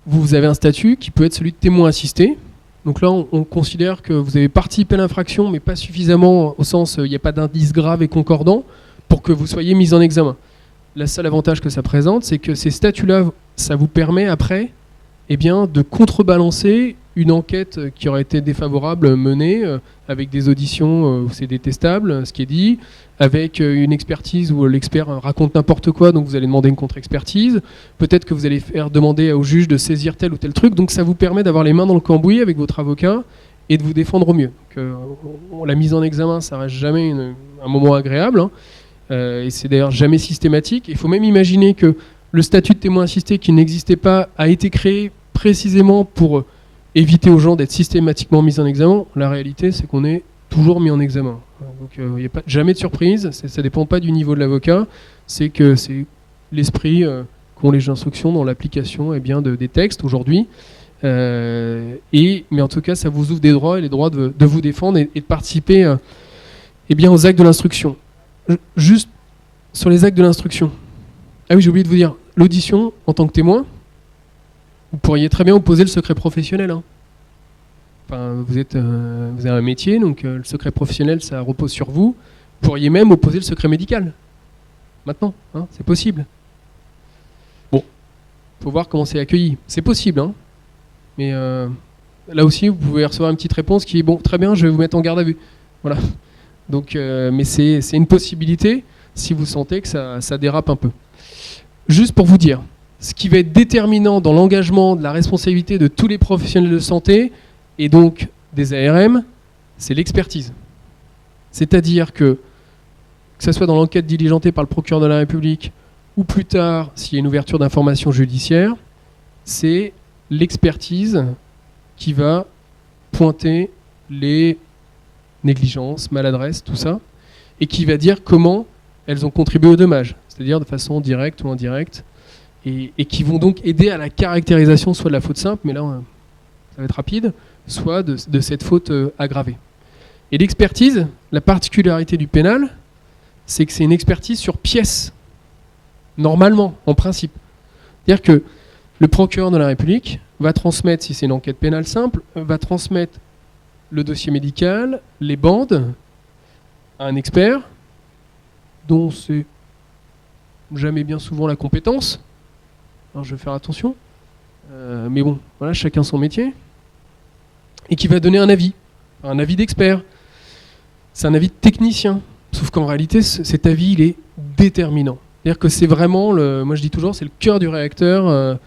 vous avez un statut qui peut être celui de témoin assisté. Donc là, on considère que vous avez participé à l'infraction, mais pas suffisamment, au sens il n'y a pas d'indice grave et concordant pour que vous soyez mis en examen. Le seul avantage que ça présente, c'est que ces statuts-là, ça vous permet après de contrebalancer une enquête qui aurait été défavorable menée avec des auditions où c'est détestable, ce qui est dit, avec une expertise où l'expert raconte n'importe quoi, donc vous allez demander une contre-expertise. Peut-être que vous allez faire demander au juge de saisir tel ou tel truc, donc ça vous permet d'avoir les mains dans le cambouis avec votre avocat et de vous défendre au mieux. Donc, la mise en examen, ça reste jamais un moment agréable, et c'est d'ailleurs jamais systématique. Il faut même imaginer que le statut de témoin assisté qui n'existait pas a été créé précisément pour éviter aux gens d'être systématiquement mis en examen. La réalité, c'est qu'on est toujours mis en examen. Donc il n'y a jamais de surprise, ça ne dépend pas du niveau de l'avocat, c'est que c'est l'esprit qu'ont les juges d'instruction dans l'application des textes aujourd'hui. Mais en tout cas, ça vous ouvre des droits, et les droits de vous défendre et de participer aux actes de l'instruction. Juste sur les actes de l'instruction. Ah oui, j'ai oublié de vous dire, l'audition en tant que témoin, vous pourriez très bien opposer le secret professionnel. Enfin, vous avez un métier, donc le secret professionnel, ça repose sur vous. Vous pourriez même opposer le secret médical. Maintenant, c'est possible. Bon, il faut voir comment c'est accueilli. C'est possible, mais là aussi, vous pouvez recevoir une petite réponse qui est « bon, très bien, je vais vous mettre en garde à vue ». Voilà. Donc, mais c'est une possibilité si vous sentez que ça dérape un peu. Juste pour vous dire, ce qui va être déterminant dans l'engagement de la responsabilité de tous les professionnels de santé et donc des ARM, c'est l'expertise. C'est-à-dire que ce soit dans l'enquête diligentée par le procureur de la République ou plus tard, s'il y a une ouverture d'information judiciaire, c'est l'expertise qui va pointer les négligences, maladresses, tout ça, et qui va dire comment elles ont contribué au dommage, c'est-à-dire de façon directe ou indirecte, et qui vont donc aider à la caractérisation soit de la faute simple, mais là ça va être rapide, soit de cette faute aggravée. Et l'expertise, la particularité du pénal, c'est que c'est une expertise sur pièce, normalement, en principe. C'est-à-dire que le procureur de la République va transmettre, si c'est une enquête pénale simple, va transmettre le dossier médical, les bandes, à un expert, dont c'est jamais bien souvent la compétence. Alors je vais faire attention. Mais bon, voilà, chacun son métier. Et qui va donner un avis d'expert. C'est un avis de technicien. Sauf qu'en réalité, cet avis, il est déterminant. C'est-à-dire que c'est vraiment, moi je dis toujours, c'est le cœur du réacteur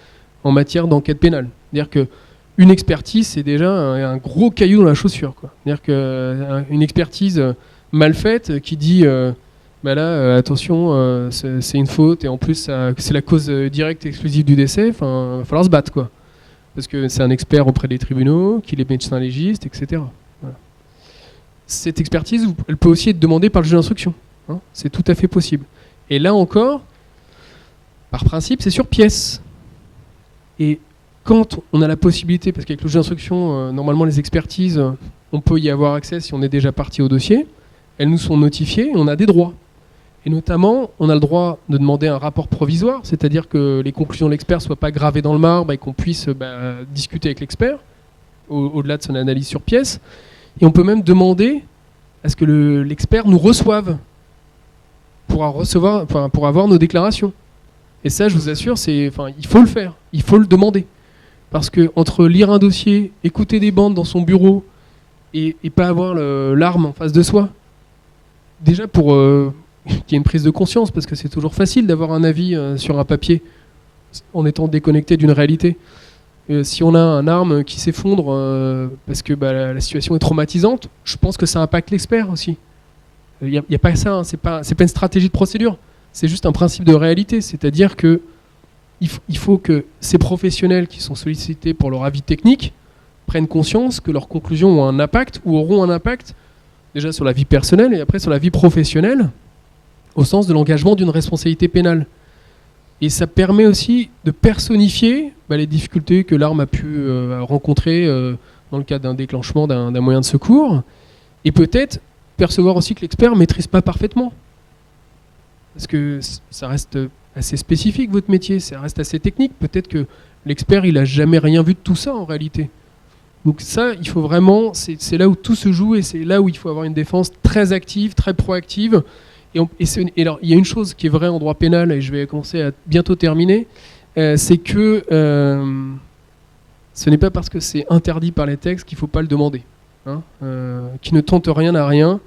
en matière d'enquête pénale. C'est-à-dire qu'une expertise, c'est déjà un gros caillou dans la chaussure, quoi. C'est-à-dire qu'une expertise mal faite qui dit, bah là, attention, c'est une faute, et en plus, c'est la cause directe et exclusive du décès, il va falloir se battre, quoi. Parce que c'est un expert auprès des tribunaux, qu'il est médecin légiste, etc. Voilà. Cette expertise, elle peut aussi être demandée par le juge d'instruction. Hein, c'est tout à fait possible. Et là encore, par principe, c'est sur pièce. Et quand on a la possibilité, parce qu'avec le juge d'instruction, normalement les expertises, on peut y avoir accès si on est déjà parti au dossier, elles nous sont notifiées et on a des droits. Et notamment, on a le droit de demander un rapport provisoire, c'est-à-dire que les conclusions de l'expert ne soient pas gravées dans le marbre et qu'on puisse discuter avec l'expert, au-delà de son analyse sur pièce. Et on peut même demander à ce que l'expert nous reçoive pour avoir nos déclarations. Et ça, je vous assure, il faut le faire, il faut le demander. Parce que entre lire un dossier, écouter des bandes dans son bureau et pas avoir l'arme en face de soi, déjà pour qu'il y ait une prise de conscience, parce que c'est toujours facile d'avoir un avis sur un papier en étant déconnecté d'une réalité. Si on a un arme qui s'effondre parce que la situation est traumatisante, je pense que ça impacte l'expert aussi. Il n'y a pas ça, hein, c'est pas une stratégie de procédure, c'est juste un principe de réalité, c'est-à-dire que il faut que ces professionnels qui sont sollicités pour leur avis technique prennent conscience que leurs conclusions ont un impact ou auront un impact déjà sur la vie personnelle et après sur la vie professionnelle au sens de l'engagement d'une responsabilité pénale. Et ça permet aussi de personnifier les difficultés que l'arme a pu rencontrer dans le cadre d'un déclenchement d'un moyen de secours et peut-être percevoir aussi que l'expert ne maîtrise pas parfaitement. Parce que ça reste assez spécifique votre métier, ça reste assez technique. Peut-être que l'expert il n'a jamais rien vu de tout ça en réalité. Donc ça, il faut vraiment, c'est là où tout se joue et c'est là où il faut avoir une défense très active, très proactive. Et alors, il y a une chose qui est vraie en droit pénal, et je vais commencer à bientôt terminer, c'est que ce n'est pas parce que c'est interdit par les textes qu'il ne faut pas le demander. Hein, qui ne tente rien à rien,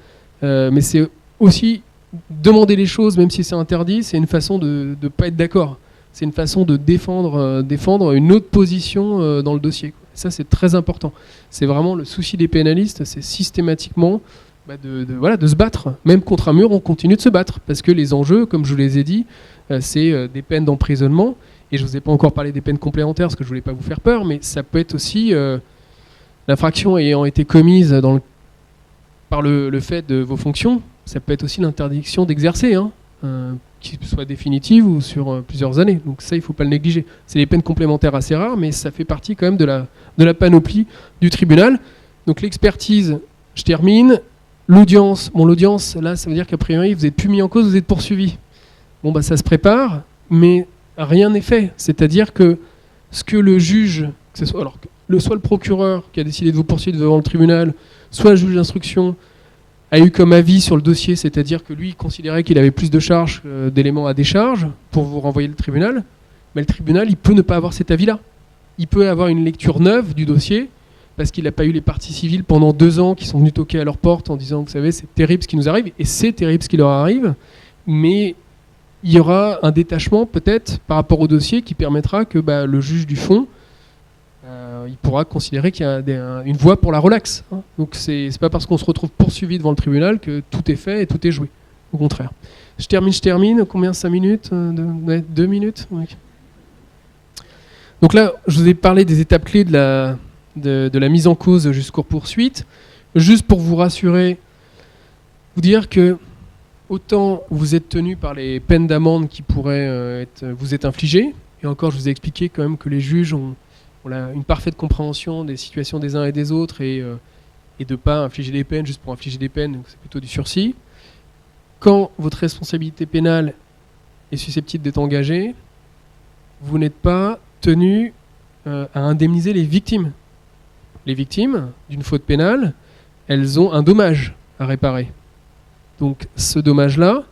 mais c'est aussi demander les choses, même si c'est interdit, c'est une façon de ne pas être d'accord. C'est une façon de défendre une autre position dans le dossier, quoi. Ça, c'est très important. C'est vraiment le souci des pénalistes, c'est systématiquement de se battre. Même contre un mur, on continue de se battre. Parce que les enjeux, comme je vous les ai dit, c'est des peines d'emprisonnement. Et je ne vous ai pas encore parlé des peines complémentaires, parce que je ne voulais pas vous faire peur, mais ça peut être aussi l'infraction ayant été commise par le fait de vos fonctions. Ça peut être aussi l'interdiction d'exercer, hein, qui soit définitive ou sur plusieurs années. Donc ça, il ne faut pas le négliger. C'est des peines complémentaires assez rares, mais ça fait partie quand même de la panoplie du tribunal. Donc l'expertise, je termine. L'audience, l'audience, là, ça veut dire qu'a priori, vous n'êtes plus mis en cause, vous êtes poursuivi. Bon, ça se prépare, mais rien n'est fait. C'est-à-dire que ce que le juge, que ce soit, soit le procureur qui a décidé de vous poursuivre devant le tribunal, soit le juge d'instruction, a eu comme avis sur le dossier, c'est-à-dire que lui, il considérait qu'il avait plus de charges d'éléments à décharge pour vous renvoyer le tribunal, mais le tribunal, il peut ne pas avoir cet avis-là. Il peut avoir une lecture neuve du dossier, parce qu'il n'a pas eu les parties civiles pendant 2 ans qui sont venus toquer à leur porte en disant, vous savez, c'est terrible ce qui nous arrive, et c'est terrible ce qui leur arrive, mais il y aura un détachement peut-être par rapport au dossier qui permettra que le juge du fond, il pourra considérer qu'il y a une voie pour la relaxe. Hein. Donc c'est pas parce qu'on se retrouve poursuivi devant le tribunal que tout est fait et tout est joué. Au contraire. Je termine. Combien? 5 minutes 2 minutes ouais. Donc là, je vous ai parlé des étapes clés de la mise en cause jusqu'aux poursuites. Juste pour vous rassurer, vous dire que autant vous êtes tenu par les peines d'amende qui pourraient vous être infligées, et encore je vous ai expliqué quand même que les juges ont une parfaite compréhension des situations des uns et des autres et et de ne pas infliger des peines juste pour infliger des peines, donc c'est plutôt du sursis. Quand votre responsabilité pénale est susceptible d'être engagée, vous n'êtes pas tenu à indemniser les victimes. Les victimes d'une faute pénale, elles ont un dommage à réparer. Donc ce dommage-là,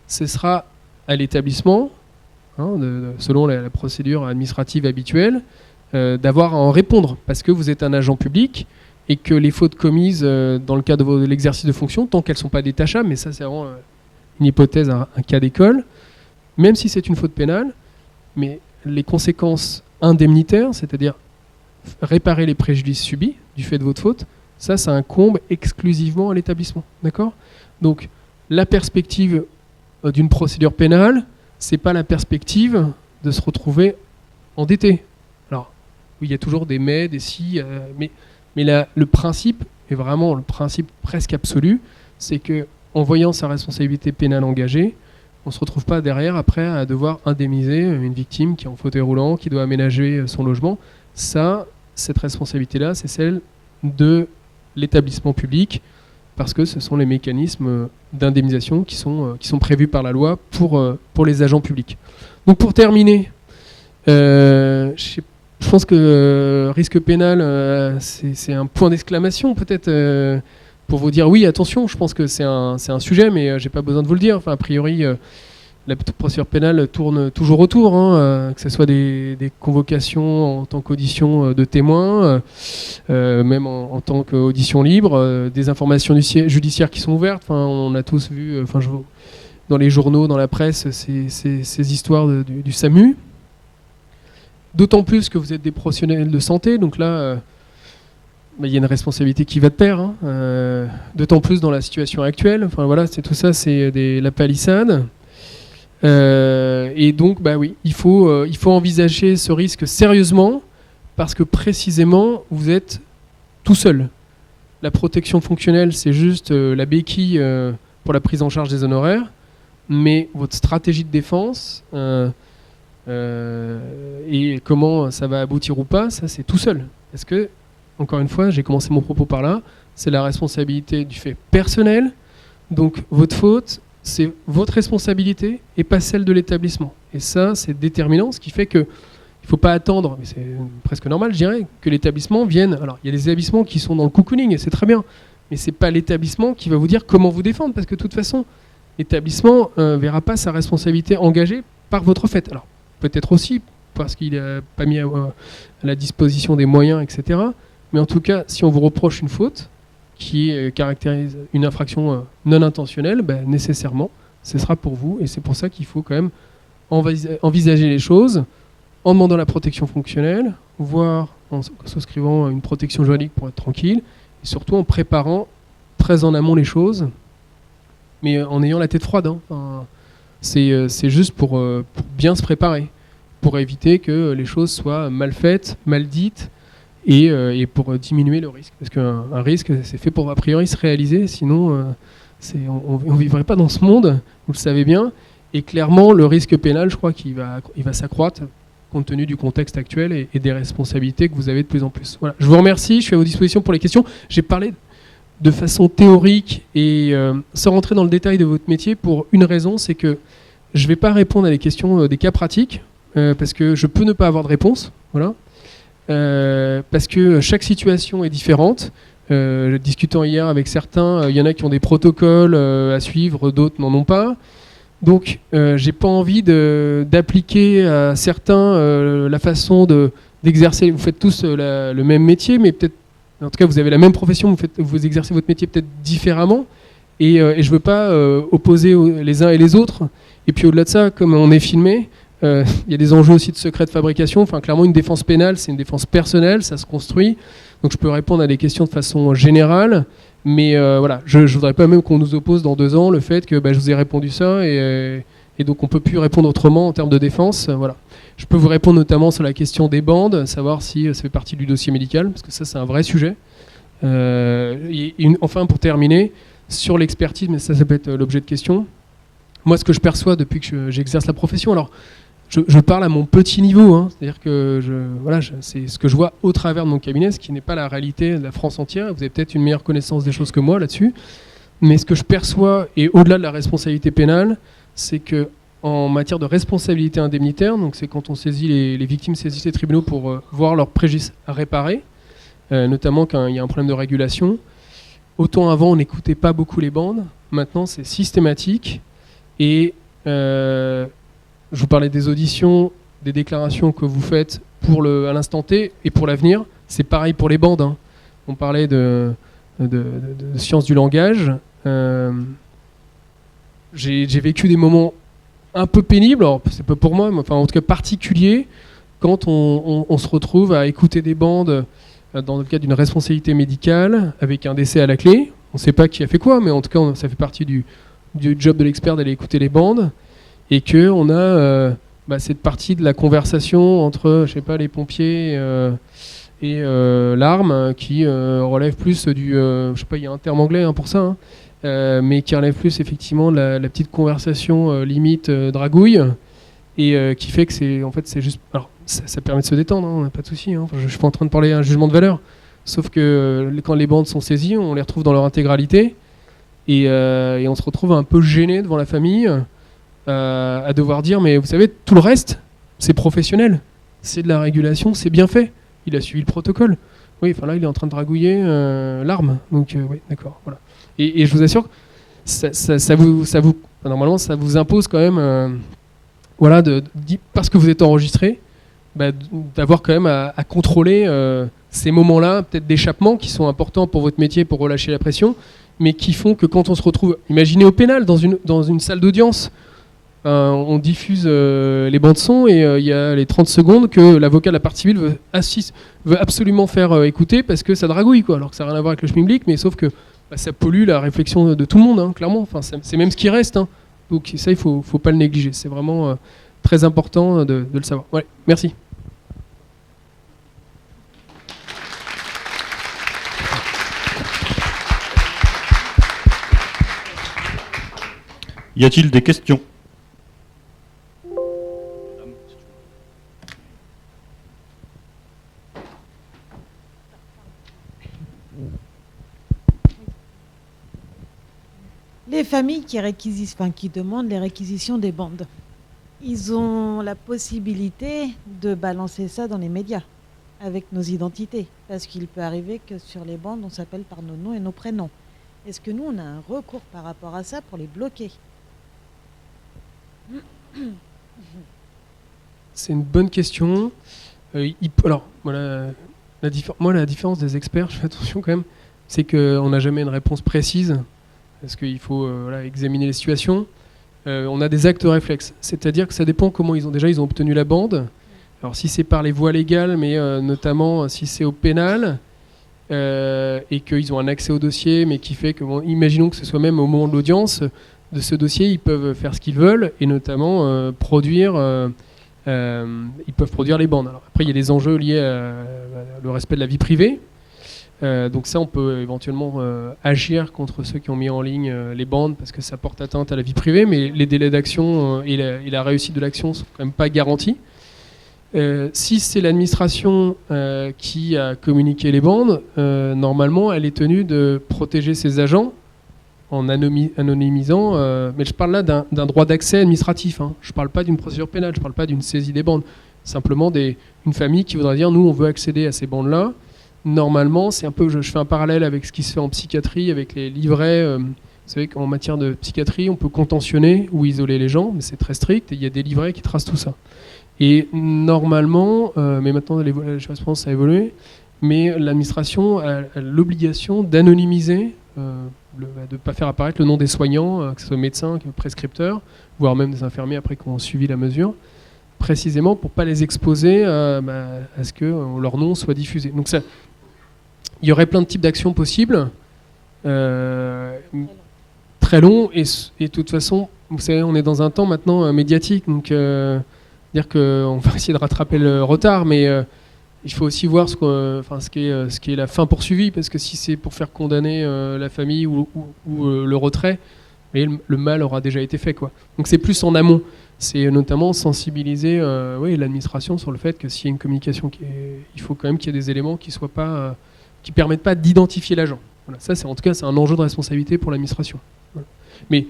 ce sera à l'établissement, selon la procédure administrative habituelle, d'avoir à en répondre, parce que vous êtes un agent public et que les fautes commises dans le cadre de l'exercice de fonction, tant qu'elles ne sont pas détachables, mais ça c'est vraiment une hypothèse, un cas d'école, même si c'est une faute pénale, mais les conséquences indemnitaires, c'est-à-dire réparer les préjudices subis du fait de votre faute, ça incombe exclusivement à l'établissement. D'accord ? Donc la perspective d'une procédure pénale, c'est pas la perspective de se retrouver endetté. Alors, oui, il y a toujours des mais, des si, mais le principe est vraiment le principe presque absolu, c'est que en voyant sa responsabilité pénale engagée, on ne se retrouve pas derrière après à devoir indemniser une victime qui est en fauteuil roulant, qui doit aménager son logement. Cette responsabilité-là, c'est celle de l'établissement public, parce que ce sont les mécanismes d'indemnisation qui sont prévus par la loi pour les agents publics. Donc pour terminer, je pense que risque pénal, c'est un point d'exclamation peut-être pour vous dire oui, attention, je pense que c'est un sujet, mais j'ai pas besoin de vous le dire. Enfin, a priori, la procédure pénale tourne toujours autour, que ce soit des convocations en tant qu'audition de témoins, même en tant qu'audition libre, des informations judiciaires qui sont ouvertes. Enfin, on a tous vu dans les journaux, dans la presse, ces histoires du SAMU. D'autant plus que vous êtes des professionnels de santé, donc là, il y a une responsabilité qui va de pair. D'autant plus dans la situation actuelle. Enfin voilà, tout ça, c'est la palissade. Et donc, oui, il faut envisager ce risque sérieusement parce que précisément, vous êtes tout seul. La protection fonctionnelle, c'est juste la béquille pour la prise en charge des honoraires, mais votre stratégie de défense et comment ça va aboutir ou pas, ça c'est tout seul. Parce que, encore une fois, j'ai commencé mon propos par là, c'est la responsabilité du fait personnel, donc votre faute, c'est votre responsabilité et pas celle de l'établissement. Et ça, c'est déterminant, ce qui fait que il ne faut pas attendre, mais c'est presque normal, je dirais, que l'établissement vienne. Alors, il y a des établissements qui sont dans le cocooning, et c'est très bien, mais ce n'est pas l'établissement qui va vous dire comment vous défendre, parce que de toute façon, l'établissement ne verra pas sa responsabilité engagée par votre fait. Alors, peut-être aussi parce qu'il n'a pas mis à la disposition des moyens, etc. Mais en tout cas, si on vous reproche une faute qui caractérise une infraction non intentionnelle, nécessairement, ce sera pour vous. Et c'est pour ça qu'il faut quand même envisager les choses en demandant la protection fonctionnelle, voire en souscrivant une protection juridique pour être tranquille, et surtout en préparant très en amont les choses, mais en ayant la tête froide. C'est juste pour bien se préparer, pour éviter que les choses soient mal faites, mal dites, et pour diminuer le risque. Parce qu'un risque, c'est fait pour a priori se réaliser, sinon on ne vivrait pas dans ce monde, vous le savez bien, et clairement le risque pénal, je crois qu'il va s'accroître compte tenu du contexte actuel et des responsabilités que vous avez de plus en plus. Voilà. Je vous remercie, je suis à vos dispositions pour les questions. J'ai parlé de façon théorique et sans rentrer dans le détail de votre métier pour une raison, c'est que je ne vais pas répondre à les questions des cas pratiques parce que je peux ne pas avoir de réponse, voilà. Parce que chaque situation est différente. Discutant hier avec certains, il y en a qui ont des protocoles à suivre, d'autres n'en ont pas. Donc, j'ai pas envie d'appliquer à certains la façon d'exercer. Vous faites tous le même métier, mais peut-être, en tout cas, vous avez la même profession, vous exercez votre métier peut-être différemment. Et je veux pas opposer les uns et les autres. Et puis au-delà de ça, comme on est filmé, il y a des enjeux aussi de secret de fabrication. Enfin, clairement, une défense pénale, c'est une défense personnelle, ça se construit. Donc je peux répondre à des questions de façon générale. Mais voilà, je ne voudrais pas même qu'on nous oppose dans 2 ans le fait que je vous ai répondu ça et donc on ne peut plus répondre autrement en termes de défense. Voilà. Je peux vous répondre notamment sur la question des bandes, savoir si ça fait partie du dossier médical, parce que ça c'est un vrai sujet. Enfin, pour terminer, sur l'expertise, mais ça peut être l'objet de question. Moi, ce que je perçois depuis que j'exerce la profession, alors je parle à mon petit niveau, hein. C'est-à-dire que c'est ce que je vois au travers de mon cabinet, ce qui n'est pas la réalité de la France entière. Vous avez peut-être une meilleure connaissance des choses que moi là-dessus. Mais ce que je perçois, et au-delà de la responsabilité pénale, c'est que en matière de responsabilité indemnitaire, donc c'est quand on saisit les victimes saisissent les tribunaux pour voir leur préjudice réparé, notamment quand il y a un problème de régulation. Autant avant, on n'écoutait pas beaucoup les bandes. Maintenant, c'est systématique. Et je vous parlais des auditions, des déclarations que vous faites à l'instant T et pour l'avenir. C'est pareil pour les bandes, hein. On parlait de sciences du langage. J'ai vécu des moments un peu pénibles, alors c'est pas pour moi, mais enfin en tout cas particuliers, quand on se retrouve à écouter des bandes dans le cadre d'une responsabilité médicale avec un décès à la clé. On ne sait pas qui a fait quoi, mais en tout cas ça fait partie du job de l'expert d'aller écouter les bandes, et qu'on a cette partie de la conversation entre, je sais pas, les pompiers et l'arme qui relève plus du... je sais pas, il y a un terme anglais pour ça, hein, mais qui relève plus effectivement de la petite conversation limite dragouille, et qui fait que c'est juste... Alors, ça permet de se détendre, hein, on n'a pas de souci, hein. Enfin, je ne suis pas en train de parler un jugement de valeur, sauf que quand les bandes sont saisies, on les retrouve dans leur intégralité, et on se retrouve un peu gêné devant la famille, à devoir dire, mais vous savez, tout le reste, c'est professionnel, c'est de la régulation, c'est bien fait, il a suivi le protocole. Oui, enfin là, il est en train de dragouiller l'arme, donc oui, d'accord, voilà. Et je vous assure que normalement, ça vous impose quand même, parce que vous êtes enregistré, d'avoir quand même à contrôler ces moments-là, peut-être d'échappement, qui sont importants pour votre métier, pour relâcher la pression, mais qui font que quand on se retrouve, imaginez au pénal, dans une salle d'audience, on diffuse les bandes son, et il y a les 30 secondes que l'avocat de la partie civile veut absolument faire écouter parce que ça dragouille, quoi, alors que ça n'a rien à voir avec le schmilblick, mais sauf que ça pollue la réflexion de tout le monde, hein, clairement. Enfin, c'est même ce qui reste, hein. Donc ça, il faut pas le négliger. C'est vraiment très important de le savoir. Ouais, merci. Y a-t-il des questions ? Les familles qui demandent les réquisitions des bandes, ils ont la possibilité de balancer ça dans les médias avec nos identités, parce qu'il peut arriver que sur les bandes, on s'appelle par nos noms et nos prénoms. Est-ce que nous, on a un recours par rapport à ça pour les bloquer ? C'est une bonne question. Alors, voilà, la différence des experts, je fais attention quand même, c'est qu'on n'a jamais une réponse précise, parce qu'il faut examiner les situations. On a des actes réflexes, c'est-à-dire que ça dépend comment ils ont obtenu la bande. Alors si c'est par les voies légales, mais notamment si c'est au pénal, et qu'ils ont un accès au dossier, mais qui fait que, imaginons que ce soit même au moment de l'audience de ce dossier, ils peuvent faire ce qu'ils veulent, et notamment ils peuvent produire les bandes. Alors, après, il y a des enjeux liés au respect de la vie privée. Donc ça, on peut éventuellement agir contre ceux qui ont mis en ligne les bandes, parce que ça porte atteinte à la vie privée, mais les délais d'action et la réussite de l'action sont quand même pas garantis. Si c'est l'administration qui a communiqué les bandes, normalement, elle est tenue de protéger ses agents en anonymisant, mais je parle là d'un droit d'accès administratif, hein. Je ne parle pas d'une procédure pénale, je ne parle pas d'une saisie des bandes. Simplement une famille qui voudrait dire, nous, on veut accéder à ces bandes-là. Normalement, c'est un peu, je fais un parallèle avec ce qui se fait en psychiatrie, avec les livrets. Vous savez qu'en matière de psychiatrie, on peut contentionner ou isoler les gens, mais c'est très strict, et il y a des livrets qui tracent tout ça. Et normalement, mais maintenant, je pense que ça a évolué, mais l'administration a l'obligation d'anonymiser, de ne pas faire apparaître le nom des soignants, que ce soit médecins, prescripteurs, voire même des infirmiers après qui ont suivi la mesure, précisément pour ne pas les exposer à ce que leur nom soit diffusé. Donc ça, il y aurait plein de types d'actions possibles, très longs, et de toute façon, vous savez, on est dans un temps maintenant médiatique, donc dire qu'on va essayer de rattraper le retard, mais il faut aussi voir ce qui est la fin poursuivie, parce que si c'est pour faire condamner la famille ou le retrait, le mal aura déjà été fait, quoi. Donc c'est plus en amont. c'est notamment sensibiliser l'administration sur le fait que s'il y a une communication, il faut quand même qu'il y ait des éléments qui ne permettent pas d'identifier l'agent. Voilà, ça, en tout cas, c'est un enjeu de responsabilité pour l'administration. Voilà. Mais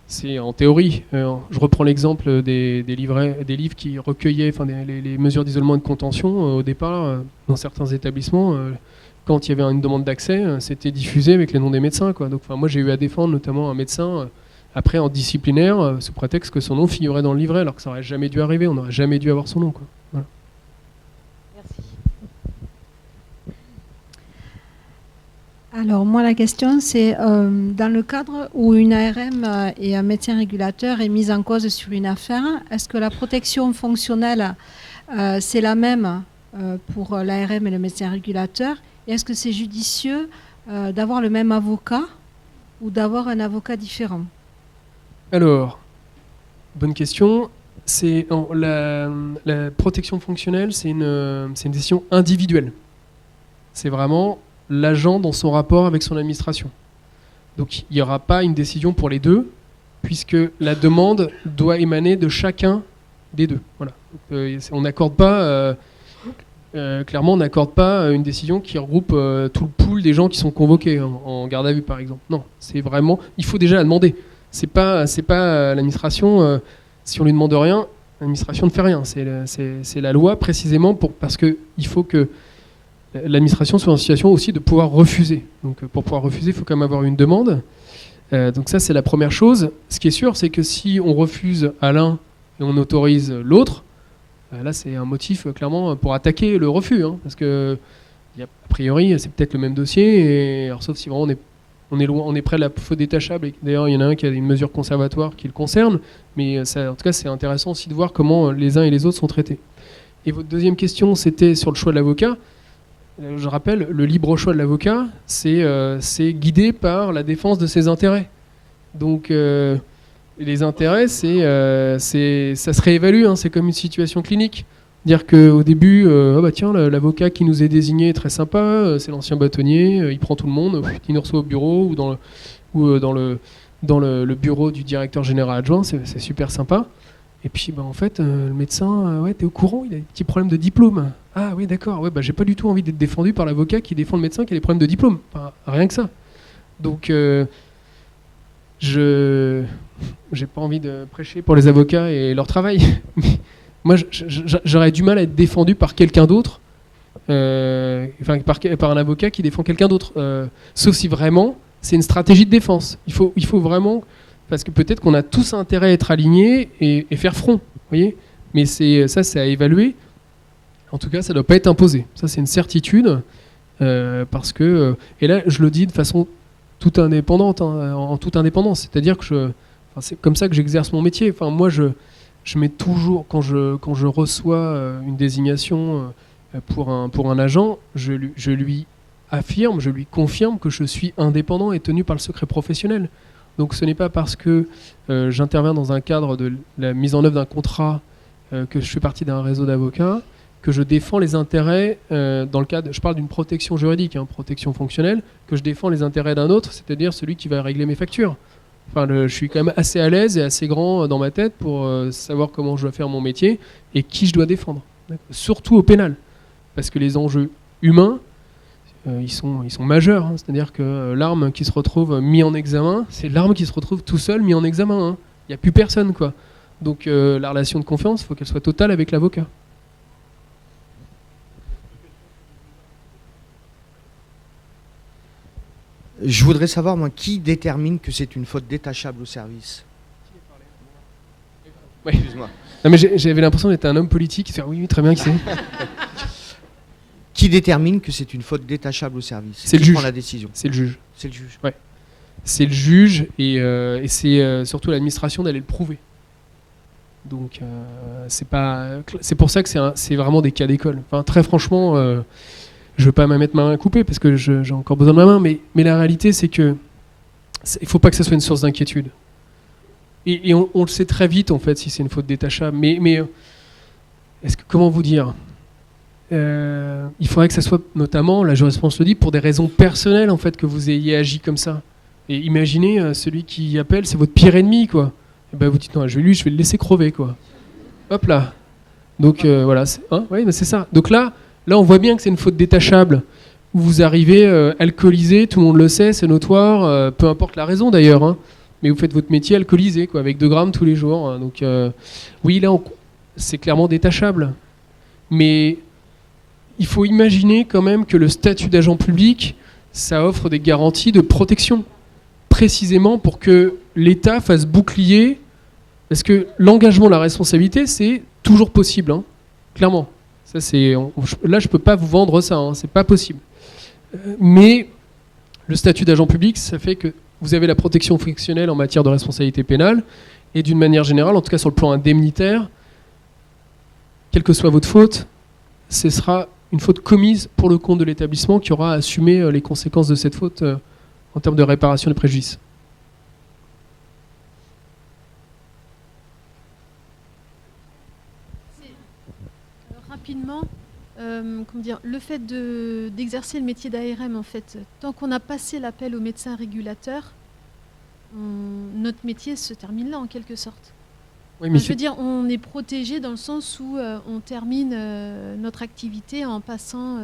c'est en théorie. Je reprends l'exemple des livres qui recueillaient les mesures d'isolement et de contention. Au départ, dans certains établissements, quand il y avait une demande d'accès, c'était diffusé avec les noms des médecins, quoi. Donc, moi, j'ai eu à défendre notamment un médecin après en disciplinaire, sous prétexte que son nom figurait dans le livret, alors que ça n'aurait jamais dû arriver. On n'aurait jamais dû avoir son nom, quoi. Voilà. Merci. Alors moi la question c'est dans le cadre où une ARM et un médecin régulateur est mis en cause sur une affaire, est-ce que la protection fonctionnelle c'est la même pour l'ARM et le médecin régulateur, et est-ce que c'est judicieux d'avoir le même avocat ou d'avoir un avocat différent? Alors, bonne question. La protection fonctionnelle, c'est une décision individuelle. C'est vraiment l'agent dans son rapport avec son administration. Donc il n'y aura pas une décision pour les deux, puisque la demande doit émaner de chacun des deux. Voilà. On n'accorde pas, clairement, on n'accorde pas une décision qui regroupe tout le pool des gens qui sont convoqués en garde à vue, par exemple. Non, c'est vraiment, il faut déjà la demander. C'est pas l'administration. Si on lui demande rien, l'administration ne fait rien. C'est la loi précisément parce que il faut que l'administration soit en situation aussi de pouvoir refuser. Donc pour pouvoir refuser, il faut quand même avoir une demande. Donc ça, c'est la première chose. Ce qui est sûr, c'est que si on refuse à l'un et on autorise l'autre, là, c'est un motif clairement pour attaquer le refus. Parce que, a priori, c'est peut-être le même dossier. Alors, sauf si vraiment on est près de la faute détachable. Et d'ailleurs, il y en a un qui a une mesure conservatoire qui le concerne. Mais ça, en tout cas, c'est intéressant aussi de voir comment les uns et les autres sont traités. Et votre deuxième question, c'était sur le choix de l'avocat. Je rappelle, le libre choix de l'avocat, c'est guidé par la défense de ses intérêts. Donc, les intérêts, ça se réévalue, c'est comme une situation clinique. Dire qu'au début, l'avocat qui nous est désigné est très sympa, c'est l'ancien bâtonnier, il prend tout le monde, il nous reçoit au bureau ou dans le bureau du directeur général adjoint, c'est super sympa. Et puis, en fait, le médecin, t'es au courant, il a des petits problèmes de diplôme. Ah oui, d'accord, j'ai pas du tout envie d'être défendu par l'avocat qui défend le médecin qui a des problèmes de diplôme. Enfin, rien que ça. Donc, j'ai pas envie de prêcher pour les avocats et leur travail. Mais moi, j'aurais du mal à être défendu par quelqu'un d'autre, par un avocat qui défend quelqu'un d'autre. Sauf si vraiment, c'est une stratégie de défense. Il faut vraiment... Parce que peut-être qu'on a tous intérêt à être alignés et faire front, voyez. Mais c'est à évaluer. En tout cas, ça ne doit pas être imposé. Ça, c'est une certitude. Parce que... et là, je le dis de façon toute indépendante, en toute indépendance. C'est-à-dire que c'est comme ça que j'exerce mon métier. Enfin, moi, je mets toujours... Quand je reçois une désignation pour un agent, je lui affirme, je lui confirme que je suis indépendant et tenu par le secret professionnel. Donc ce n'est pas parce que j'interviens dans un cadre de la mise en œuvre d'un contrat, que je fais partie d'un réseau d'avocats, que je défends les intérêts, dans le cadre, je parle d'une protection juridique, protection fonctionnelle, que je défends les intérêts d'un autre, c'est-à-dire celui qui va régler mes factures. Enfin, je suis quand même assez à l'aise et assez grand dans ma tête pour savoir comment je dois faire mon métier et qui je dois défendre. Surtout au pénal, parce que les enjeux humains, ils sont majeurs, c'est-à-dire que l'arme qui se retrouve mis en examen, c'est l'arme qui se retrouve tout seul mis en examen. Il n'y a plus personne, quoi. Donc la relation de confiance, il faut qu'elle soit totale avec l'avocat. Je voudrais savoir, moi, qui détermine que c'est une faute détachable au service? Oui. Excuse-moi. Non, mais j'avais l'impression d'être un homme politique qui fait oui, très bien, qui c'est. Qui détermine que c'est une faute détachable au service? C'est le juge. Qui prend la décision? C'est le juge. C'est le juge. Ouais. C'est le juge et c'est surtout l'administration d'aller le prouver. Donc c'est pour ça que c'est vraiment des cas d'école. Enfin, très franchement, je veux pas me mettre ma main à couper parce que j'ai encore besoin de ma main, mais la réalité c'est que il faut pas que ça soit une source d'inquiétude. Et on le sait très vite en fait si c'est une faute détachable. Mais comment vous dire? Il faudrait que ça soit notamment, la jurisprudence le dit, pour des raisons personnelles en fait que vous ayez agi comme ça. Et imaginez celui qui appelle, c'est votre pire ennemi, quoi. Et ben vous dites non, je vais le laisser crever quoi. Hop là. Donc voilà, oui, mais c'est ça. Donc là, on voit bien que c'est une faute détachable. Où vous arrivez alcoolisé, tout le monde le sait, c'est notoire, peu importe la raison d'ailleurs. Hein, mais vous faites votre métier alcoolisé, quoi, avec 2 grammes tous les jours. Hein, donc oui, là, c'est clairement détachable. Mais il faut imaginer quand même que le statut d'agent public, ça offre des garanties de protection, précisément pour que l'État fasse bouclier, parce que l'engagement, la responsabilité, c'est toujours possible, hein, clairement. Ça, là, je ne peux pas vous vendre ça, hein, c'est pas possible. Mais le statut d'agent public, ça fait que vous avez la protection fonctionnelle en matière de responsabilité pénale, et d'une manière générale, en tout cas sur le plan indemnitaire, quelle que soit votre faute, ce sera une faute commise pour le compte de l'établissement qui aura à assumer les conséquences de cette faute en termes de réparation des préjudices. Rapidement, le fait d'exercer le métier d'ARM, en fait, tant qu'on a passé l'appel au médecin régulateur, notre métier se termine là, en quelque sorte. Oui, mais je veux dire, on est protégé dans le sens où on termine notre activité en passant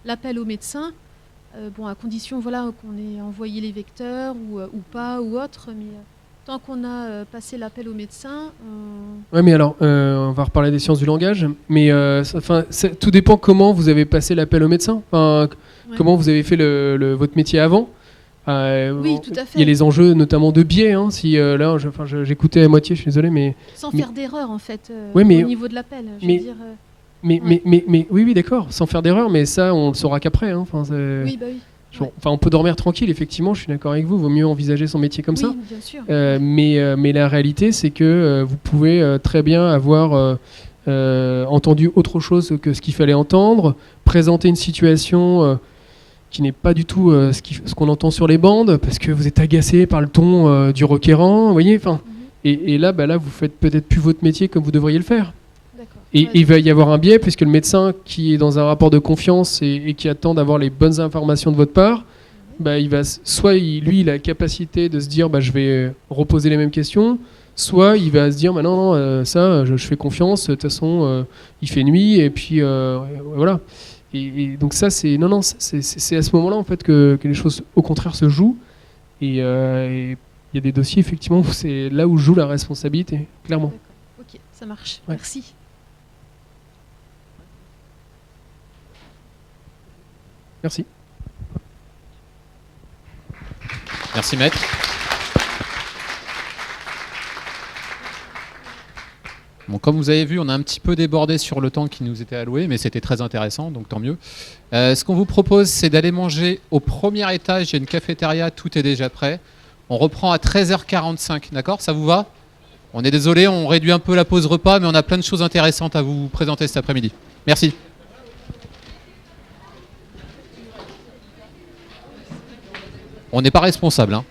l'appel au médecin, à condition voilà, qu'on ait envoyé les vecteurs ou pas, ou autre, mais tant qu'on a passé l'appel au médecin... Oui, mais alors, on va reparler des sciences du langage, mais tout dépend comment vous avez passé l'appel au médecin, comment vous avez fait votre métier avant. Oui, tout à fait. Il y a les enjeux notamment de biais. Hein, si là, j'écoutais à moitié, je suis désolé, mais sans faire d'erreur en fait au niveau de l'appel. Oui, d'accord, sans faire d'erreur, mais ça, on le saura qu'après. Hein, oui, bah oui. On peut dormir tranquille, effectivement, je suis d'accord avec vous, vaut mieux envisager son métier comme ça. Oui, bien sûr. Mais la réalité, c'est que vous pouvez très bien avoir entendu autre chose que ce qu'il fallait entendre, présenter une situation qui n'est pas du tout ce qu'on entend sur les bandes, parce que vous êtes agacé par le ton du requérant, vous voyez, et là, vous faites peut-être plus votre métier comme vous devriez le faire. Et il va y avoir un biais, puisque le médecin qui est dans un rapport de confiance et qui attend d'avoir les bonnes informations de votre part, il va, soit lui, il a la capacité de se dire je vais reposer les mêmes questions, soit il va se dire non, ça, je fais confiance, de toute façon, il fait nuit, et puis voilà. Et donc ça, c'est à ce moment-là en fait que les choses, au contraire, se jouent. Et il y a des dossiers, effectivement, où c'est là où joue la responsabilité, clairement. D'accord. Ok, ça marche. Ouais. Merci. Merci. Merci, maître. Bon, comme vous avez vu, on a un petit peu débordé sur le temps qui nous était alloué, mais c'était très intéressant, donc tant mieux. Ce qu'on vous propose, c'est d'aller manger au premier étage. Il y a une cafétéria, tout est déjà prêt. On reprend à 13h45, d'accord? Ça vous va? On est désolé, on réduit un peu la pause repas, mais on a plein de choses intéressantes à vous présenter cet après-midi. Merci. On n'est pas responsable, hein.